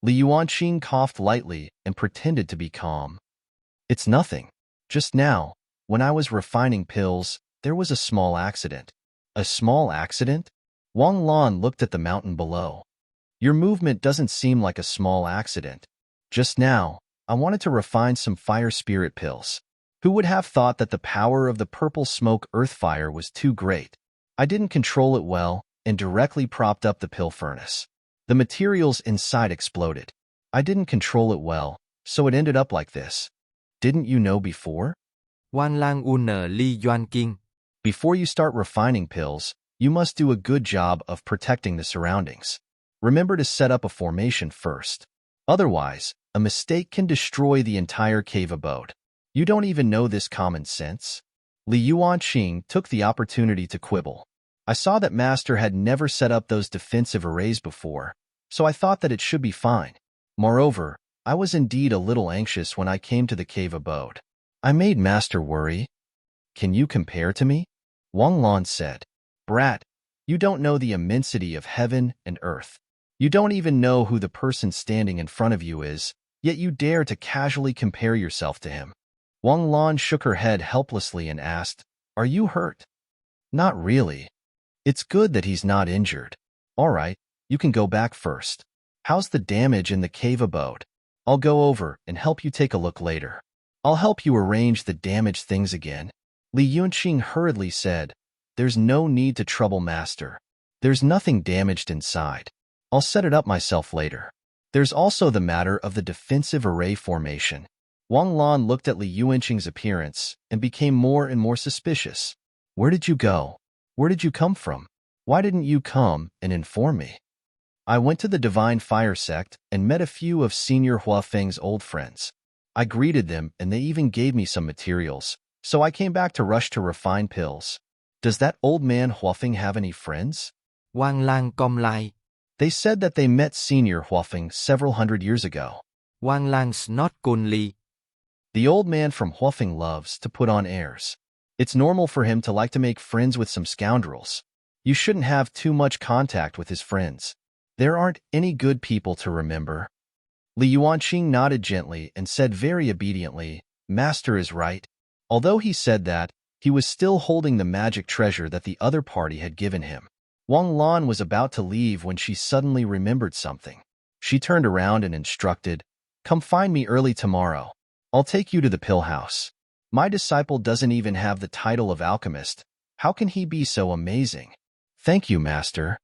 Li Yuanqing coughed lightly and pretended to be calm. It's nothing. Just now, when I was refining pills, there was a small accident. A small accident? Wang Lan looked at the mountain below. Your movement doesn't seem like a small accident. Just now, I wanted to refine some fire spirit pills. Who would have thought that the power of the purple smoke earth fire was too great? I didn't control it well and directly propped up the pill furnace. The materials inside exploded. I didn't control it well, so it ended up like this. Didn't you know before? Wang Lang unner Li Yuanqing. Before you start refining pills, you must do a good job of protecting the surroundings. Remember to set up a formation first. Otherwise, a mistake can destroy the entire cave abode. You don't even know this common sense? Li Yuanqing took the opportunity to quibble. I saw that Master had never set up those defensive arrays before, so I thought that it should be fine. Moreover, I was indeed a little anxious when I came to the cave abode. I made Master worry. Can you compare to me? Wang Lan said. Brat, you don't know the immensity of heaven and earth. You don't even know who the person standing in front of you is, yet you dare to casually compare yourself to him. Wang Lan shook her head helplessly and asked, Are you hurt? Not really. It's good that he's not injured. All right, you can go back first. How's the damage in the cave abode? I'll go over and help you take a look later. I'll help you arrange the damaged things again. Li Yuanqing hurriedly said, There's no need to trouble Master. There's nothing damaged inside. I'll set it up myself later. There's also the matter of the defensive array formation. Wang Lan looked at Li Yuanqing's appearance and became more and more suspicious. Where did you go? Where did you come from? Why didn't you come and inform me? I went to the Divine Fire Sect and met a few of Senior Huafeng's old friends. I greeted them and they even gave me some materials, so I came back to rush to refine pills. Does that old man Huafeng have any friends? Wang Lang com lại. They said that they met Senior Huafeng several hundred years ago. Wang Lang's not Kun Li. The old man from Huafeng loves to put on airs. It's normal for him to like to make friends with some scoundrels. You shouldn't have too much contact with his friends. There aren't any good people to remember. Li Yuanqing nodded gently and said very obediently, Master is right. Although he said that, he was still holding the magic treasure that the other party had given him. Wang Lan was about to leave when she suddenly remembered something. She turned around and instructed, Come find me early tomorrow. I'll take you to the pill house. My disciple doesn't even have the title of alchemist. How can he be so amazing? Thank you, Master.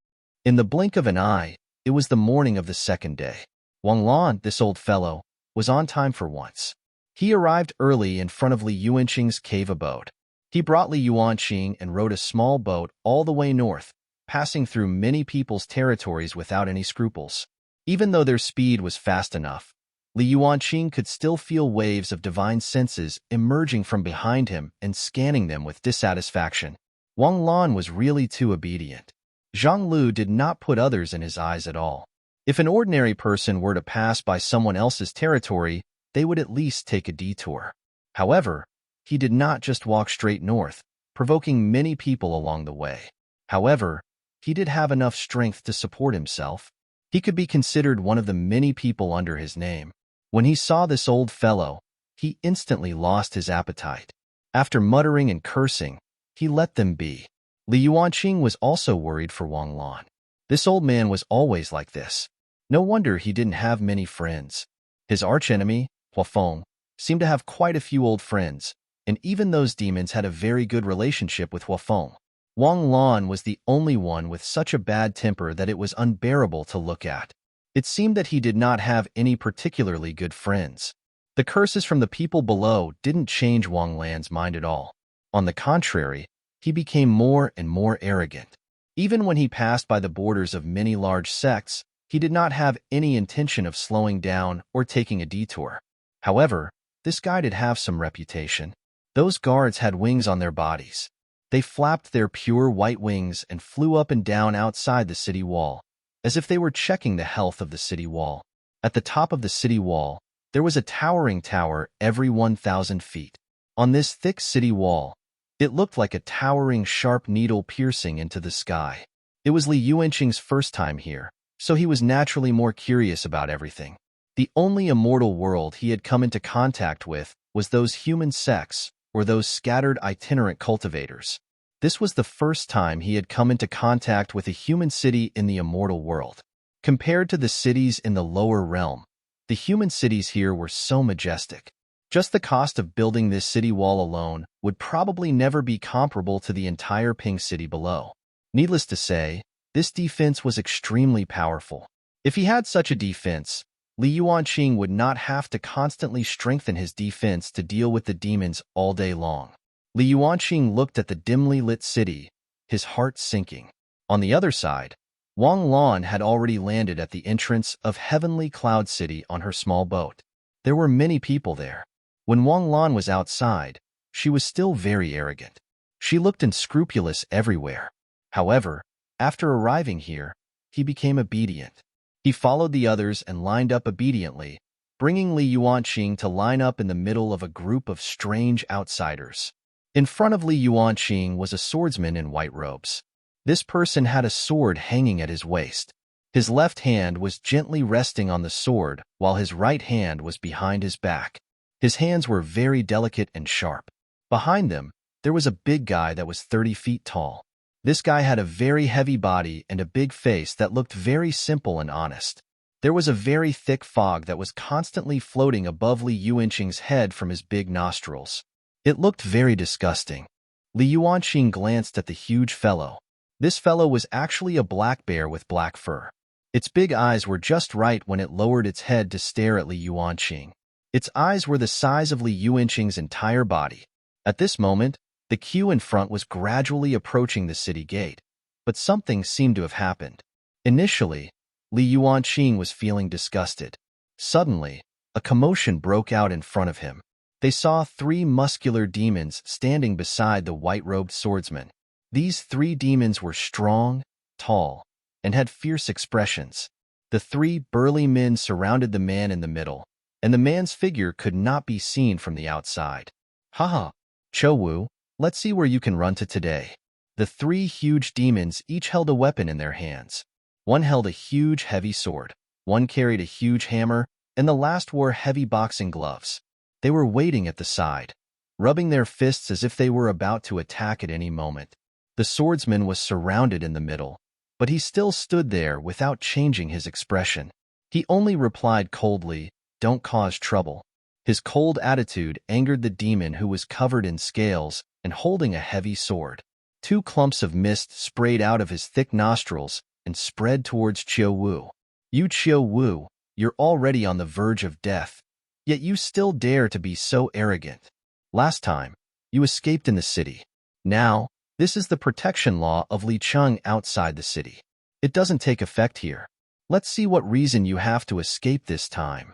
In the blink of an eye, it was the morning of the second day. Wang Lan, this old fellow, was on time for once. He arrived early in front of Li Yuanqing's cave abode. He brought Li Yuanqing and rowed a small boat all the way north, passing through many people's territories without any scruples. Even though their speed was fast enough, Li Yuanqing could still feel waves of divine senses emerging from behind him and scanning them with dissatisfaction. Wang Lan was really too obedient. Zhang Lu did not put others in his eyes at all. If an ordinary person were to pass by someone else's territory, they would at least take a detour. However, he did not just walk straight north, provoking many people along the way. However, he did have enough strength to support himself. He could be considered one of the many people under his name. When he saw this old fellow, he instantly lost his appetite. After muttering and cursing, he let them be. Li Yuanqing was also worried for Wang Lan. This old man was always like this. No wonder he didn't have many friends. His archenemy, Huafeng, seemed to have quite a few old friends, and even those demons had a very good relationship with Huafeng. Wang Lan was the only one with such a bad temper that it was unbearable to look at. It seemed that he did not have any particularly good friends. The curses from the people below didn't change Wang Lan's mind at all. On the contrary, he became more and more arrogant. Even when he passed by the borders of many large sects, he did not have any intention of slowing down or taking a detour. However, this guy did have some reputation. Those guards had wings on their bodies. They flapped their pure white wings and flew up and down outside the city wall, as if they were checking the health of the city wall. At the top of the city wall, there was a towering tower every 1,000 feet. On this thick city wall, it looked like a towering sharp needle piercing into the sky. It was Li Yuanqing's first time here, so he was naturally more curious about everything. The only immortal world he had come into contact with was those human sects or those scattered itinerant cultivators. This was the first time he had come into contact with a human city in the immortal world. Compared to the cities in the lower realm, the human cities here were so majestic. Just the cost of building this city wall alone would probably never be comparable to the entire Ping City below. Needless to say, this defense was extremely powerful. If he had such a defense, Li Yuanqing would not have to constantly strengthen his defense to deal with the demons all day long. Li Yuanqing looked at the dimly lit city, his heart sinking. On the other side, Wang Lan had already landed at the entrance of Heavenly Cloud City on her small boat. There were many people there. When Wang Lan was outside, she was still very arrogant. She looked unscrupulous everywhere. However, after arriving here, he became obedient. He followed the others and lined up obediently, bringing Li Yuanqing to line up in the middle of a group of strange outsiders. In front of Li Yuanqing was a swordsman in white robes. This person had a sword hanging at his waist. His left hand was gently resting on the sword, while his right hand was behind his back. His hands were very delicate and sharp. Behind them, there was a big guy that was 30 feet tall. This guy had a very heavy body and a big face that looked very simple and honest. There was a very thick fog that was constantly floating above Li Yuanqing's head from his big nostrils. It looked very disgusting. Li Yuanqing glanced at the huge fellow. This fellow was actually a black bear with black fur. Its big eyes were just right when it lowered its head to stare at Li Yuanqing. Its eyes were the size of Li Yuanqing's entire body. At this moment, the queue in front was gradually approaching the city gate, but something seemed to have happened. Initially, Li Yuanqing was feeling disgusted. Suddenly, a commotion broke out in front of him. They saw 3 muscular demons standing beside the white-robed swordsman. These 3 demons were strong, tall, and had fierce expressions. The 3 burly men surrounded the man in the middle, and the man's figure could not be seen from the outside. Haha, Chou-Wu, let's see where you can run to today. The 3 huge demons each held a weapon in their hands. One held a huge heavy sword, one carried a huge hammer, and the last wore heavy boxing gloves. They were waiting at the side, rubbing their fists as if they were about to attack at any moment. The swordsman was surrounded in the middle, but he still stood there without changing his expression. He only replied coldly, "Don't cause trouble." His cold attitude angered the demon who was covered in scales and holding a heavy sword. 2 clumps of mist sprayed out of his thick nostrils and spread towards Chou-Wu. "You Chou-Wu, you're already on the verge of death, yet you still dare to be so arrogant. Last time, You escaped in the city. Now, this is the protection law of Li Yuanqing outside the city. It doesn't take effect here. Let's see what reason you have to escape this time."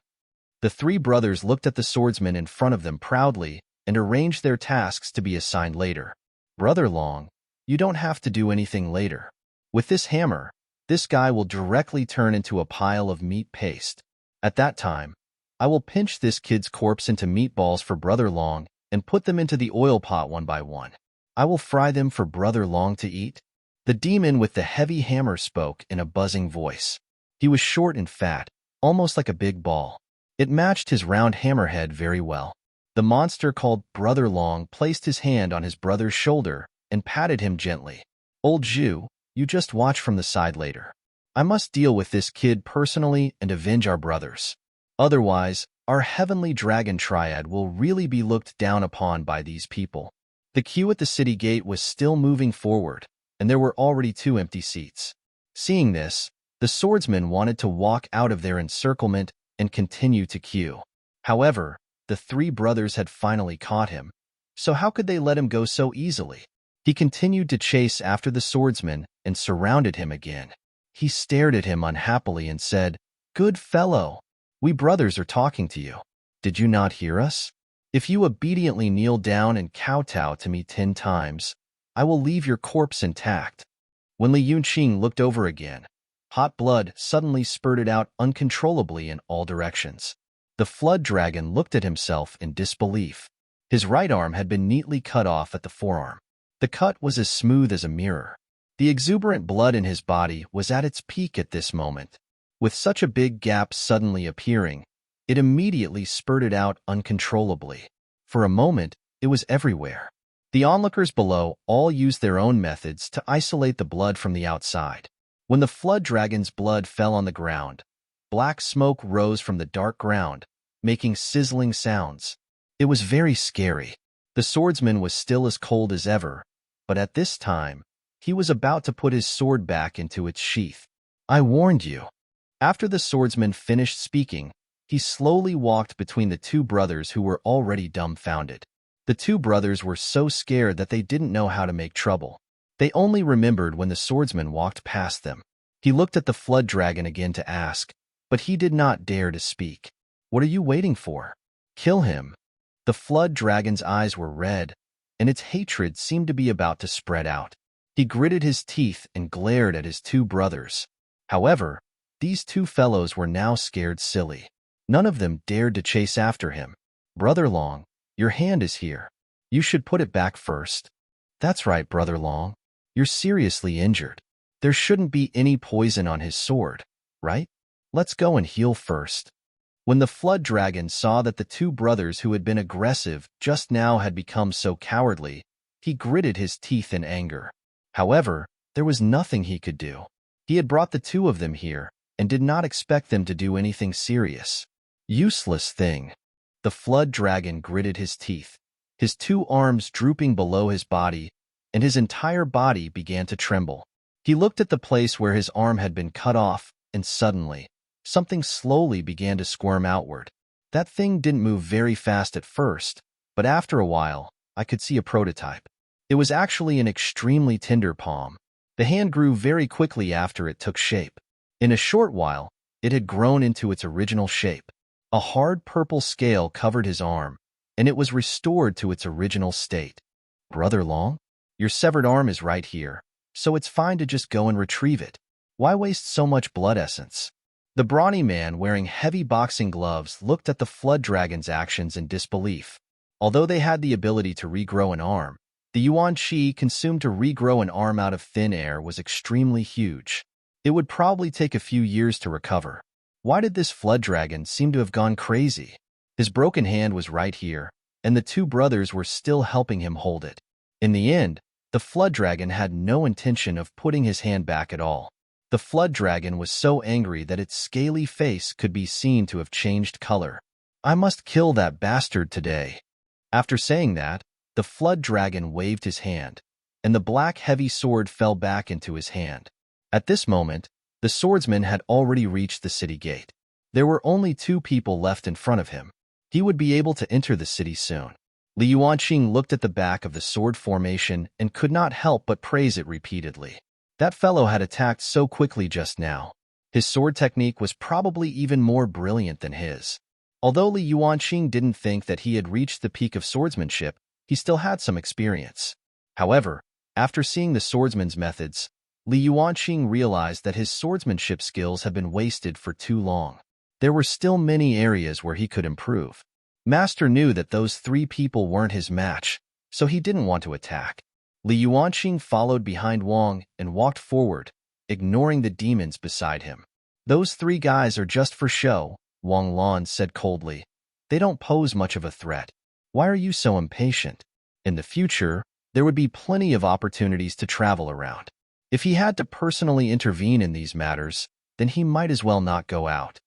The three brothers looked at the swordsman in front of them proudly and arranged their tasks to be assigned later. "Brother Long, you don't have to do anything later. With this hammer, this guy will directly turn into a pile of meat paste. At that time, I will pinch this kid's corpse into meatballs for Brother Long and put them into the oil pot one by one. I will fry them for Brother Long to eat." The demon with the heavy hammer spoke in a buzzing voice. He was short and fat, almost like a big ball. It matched his round hammerhead very well. The monster called Brother Long placed his hand on his brother's shoulder and patted him gently. "Old Zhu, you just watch from the side later. I must deal with this kid personally and avenge our brothers. Otherwise, our heavenly dragon triad will really be looked down upon by these people." The queue at the city gate was still moving forward, and there were already 2 empty seats. Seeing this, the swordsman wanted to walk out of their encirclement and continue to queue. However, the 3 brothers had finally caught him, so how could they let him go so easily? He continued to chase after the swordsman and surrounded him again. He stared at him unhappily and said, "Good fellow, we brothers are talking to you. Did you not hear us? If you obediently kneel down and kowtow to me 10 times, I will leave your corpse intact." When Li Yuanqing looked over again, hot blood suddenly spurted out uncontrollably in all directions. The flood dragon looked at himself in disbelief. His right arm had been neatly cut off at the forearm. The cut was as smooth as a mirror. The exuberant blood in his body was at its peak at this moment. With such a big gap suddenly appearing, it immediately spurted out uncontrollably. For a moment, it was everywhere. The onlookers below all used their own methods to isolate the blood from the outside. When the flood dragon's blood fell on the ground, black smoke rose from the dark ground, making sizzling sounds. It was very scary. The swordsman was still as cold as ever, but at this time, he was about to put his sword back into its sheath. "I warned you." After the swordsman finished speaking, he slowly walked between the 2 brothers who were already dumbfounded. The 2 brothers were so scared that they didn't know how to make trouble. They only remembered when the swordsman walked past them. He looked at the flood dragon again to ask, but he did not dare to speak. "What are you waiting for? Kill him." The flood dragon's eyes were red, and its hatred seemed to be about to spread out. He gritted his teeth and glared at his 2 brothers. However, these 2 fellows were now scared silly. None of them dared to chase after him. "Brother Long, your hand is here. You should put it back first." "That's right, Brother Long. You're seriously injured. There shouldn't be any poison on his sword, right? Let's go and heal first." When the flood dragon saw that the 2 brothers who had been aggressive just now had become so cowardly, he gritted his teeth in anger. However, there was nothing he could do. He had brought the 2 of them here and did not expect them to do anything serious. Useless thing. The flood dragon gritted his teeth, his 2 arms drooping below his body, and his entire body began to tremble. He looked at the place where his arm had been cut off, and suddenly, something slowly began to squirm outward. That thing didn't move very fast at first, but after a while, I could see a prototype. It was actually an extremely tender palm. The hand grew very quickly after it took shape. In a short while, it had grown into its original shape. A hard purple scale covered his arm, and it was restored to its original state. "Brother Long, your severed arm is right here, so it's fine to just go and retrieve it. Why waste so much blood essence?" The brawny man wearing heavy boxing gloves looked at the flood dragon's actions in disbelief. Although they had the ability to regrow an arm, the yuan qi consumed to regrow an arm out of thin air was extremely huge. It would probably take a few years to recover. Why did this flood dragon seem to have gone crazy? His broken hand was right here, and the 2 brothers were still helping him hold it. In the end, the flood dragon had no intention of putting his hand back at all. The flood dragon was so angry that its scaly face could be seen to have changed color. "I must kill that bastard today." After saying that, the flood dragon waved his hand, and the black heavy sword fell back into his hand. At this moment, the swordsman had already reached the city gate. There were only 2 people left in front of him. He would be able to enter the city soon. Li Yuanqing looked at the back of the sword formation and could not help but praise it repeatedly. That fellow had attacked so quickly just now. His sword technique was probably even more brilliant than his. Although Li Yuanqing didn't think that he had reached the peak of swordsmanship, he still had some experience. However, after seeing the swordsman's methods, Li Yuanqing realized that his swordsmanship skills had been wasted for too long. There were still many areas where he could improve. Master knew that those three people weren't his match, so he didn't want to attack. Li Yuanqing followed behind Wang and walked forward, ignoring the demons beside him. "Those three guys are just for show," Wang Lan said coldly. "They don't pose much of a threat. Why are you so impatient? In the future, there would be plenty of opportunities to travel around. If he had to personally intervene in these matters, then he might as well not go out."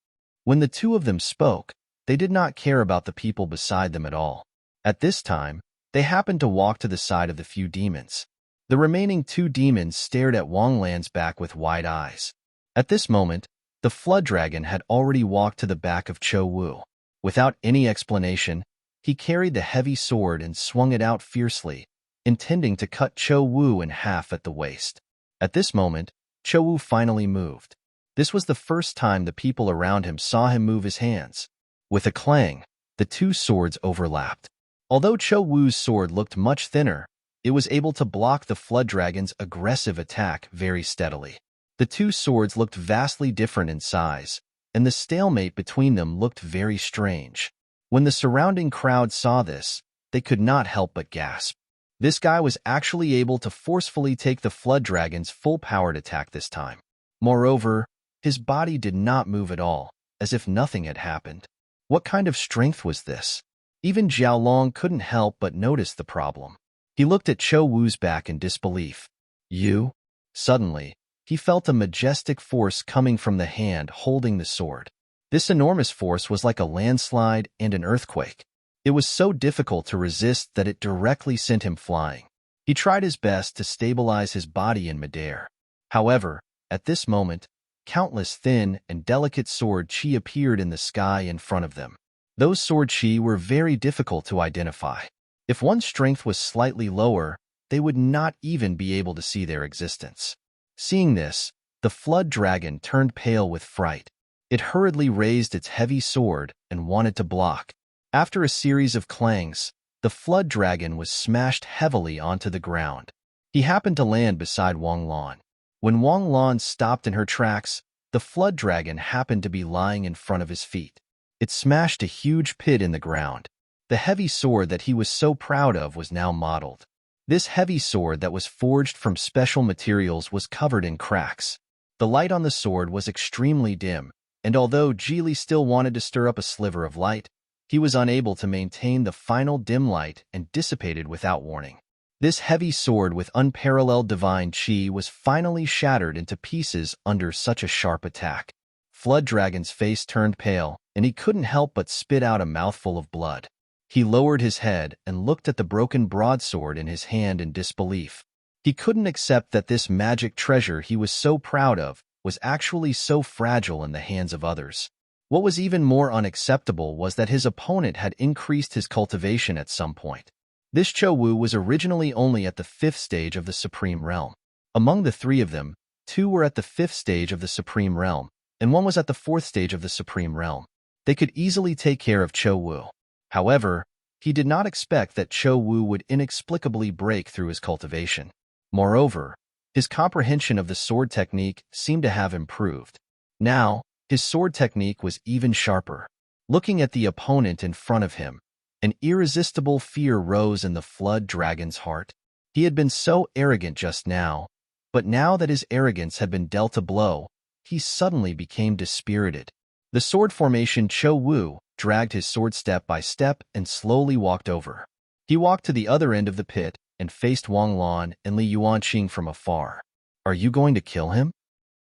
When the two of them spoke, they did not care about the people beside them at all. At this time, they happened to walk to the side of the few demons. The remaining two demons stared at Wang Lan's back with wide eyes. At this moment, the flood dragon had already walked to the back of Cho Wu. Without any explanation, he carried the heavy sword and swung it out fiercely, intending to cut Cho Wu in half at the waist. At this moment, Cho Wu finally moved. This was the first time the people around him saw him move his hands. With a clang, the two swords overlapped. Although Cho Wu's sword looked much thinner, it was able to block the flood dragon's aggressive attack very steadily. The two swords looked vastly different in size, and the stalemate between them looked very strange. When the surrounding crowd saw this, they could not help but gasp. This guy was actually able to forcefully take the flood dragon's full-powered attack this time. Moreover, his body did not move at all, as if nothing had happened. What kind of strength was this? Even Xiaolong couldn't help but notice the problem. He looked at Cho Wu's back in disbelief. "You?" Suddenly, he felt a majestic force coming from the hand holding the sword. This enormous force was like a landslide and an earthquake. It was so difficult to resist that it directly sent him flying. He tried his best to stabilize his body in midair. However, at this moment, countless thin and delicate sword chi appeared in the sky in front of them. Those sword chi were very difficult to identify. If one's strength was slightly lower, they would not even be able to see their existence. Seeing this, the flood dragon turned pale with fright. It hurriedly raised its heavy sword and wanted to block. After a series of clangs, the flood dragon was smashed heavily onto the ground. He happened to land beside Wang Lan. When Wang Lan stopped in her tracks, the flood dragon happened to be lying in front of his feet. It smashed a huge pit in the ground. The heavy sword that he was so proud of was now modeled. This heavy sword that was forged from special materials was covered in cracks. The light on the sword was extremely dim, and although Geely still wanted to stir up a sliver of light, he was unable to maintain the final dim light and dissipated without warning. This heavy sword with unparalleled divine chi was finally shattered into pieces under such a sharp attack. Flood Dragon's face turned pale, and he couldn't help but spit out a mouthful of blood. He lowered his head and looked at the broken broadsword in his hand in disbelief. He couldn't accept that this magic treasure he was so proud of was actually so fragile in the hands of others. What was even more unacceptable was that his opponent had increased his cultivation at some point. This Cho Wu was originally only at the 5th stage of the Supreme Realm. Among the three of them, 2 were at the 5th stage of the Supreme Realm, and 1 was at the 4th stage of the Supreme Realm. They could easily take care of Cho Wu. However, he did not expect that Cho Wu would inexplicably break through his cultivation. Moreover, his comprehension of the sword technique seemed to have improved. Now, his sword technique was even sharper. Looking at the opponent in front of him, an irresistible fear rose in the flood dragon's heart. He had been so arrogant just now, but now that his arrogance had been dealt a blow, he suddenly became dispirited. The sword formation Cho Wu dragged his sword step by step and slowly walked over. He walked to the other end of the pit and faced Wang Lan and Li Yuanqing from afar. "Are you going to kill him?"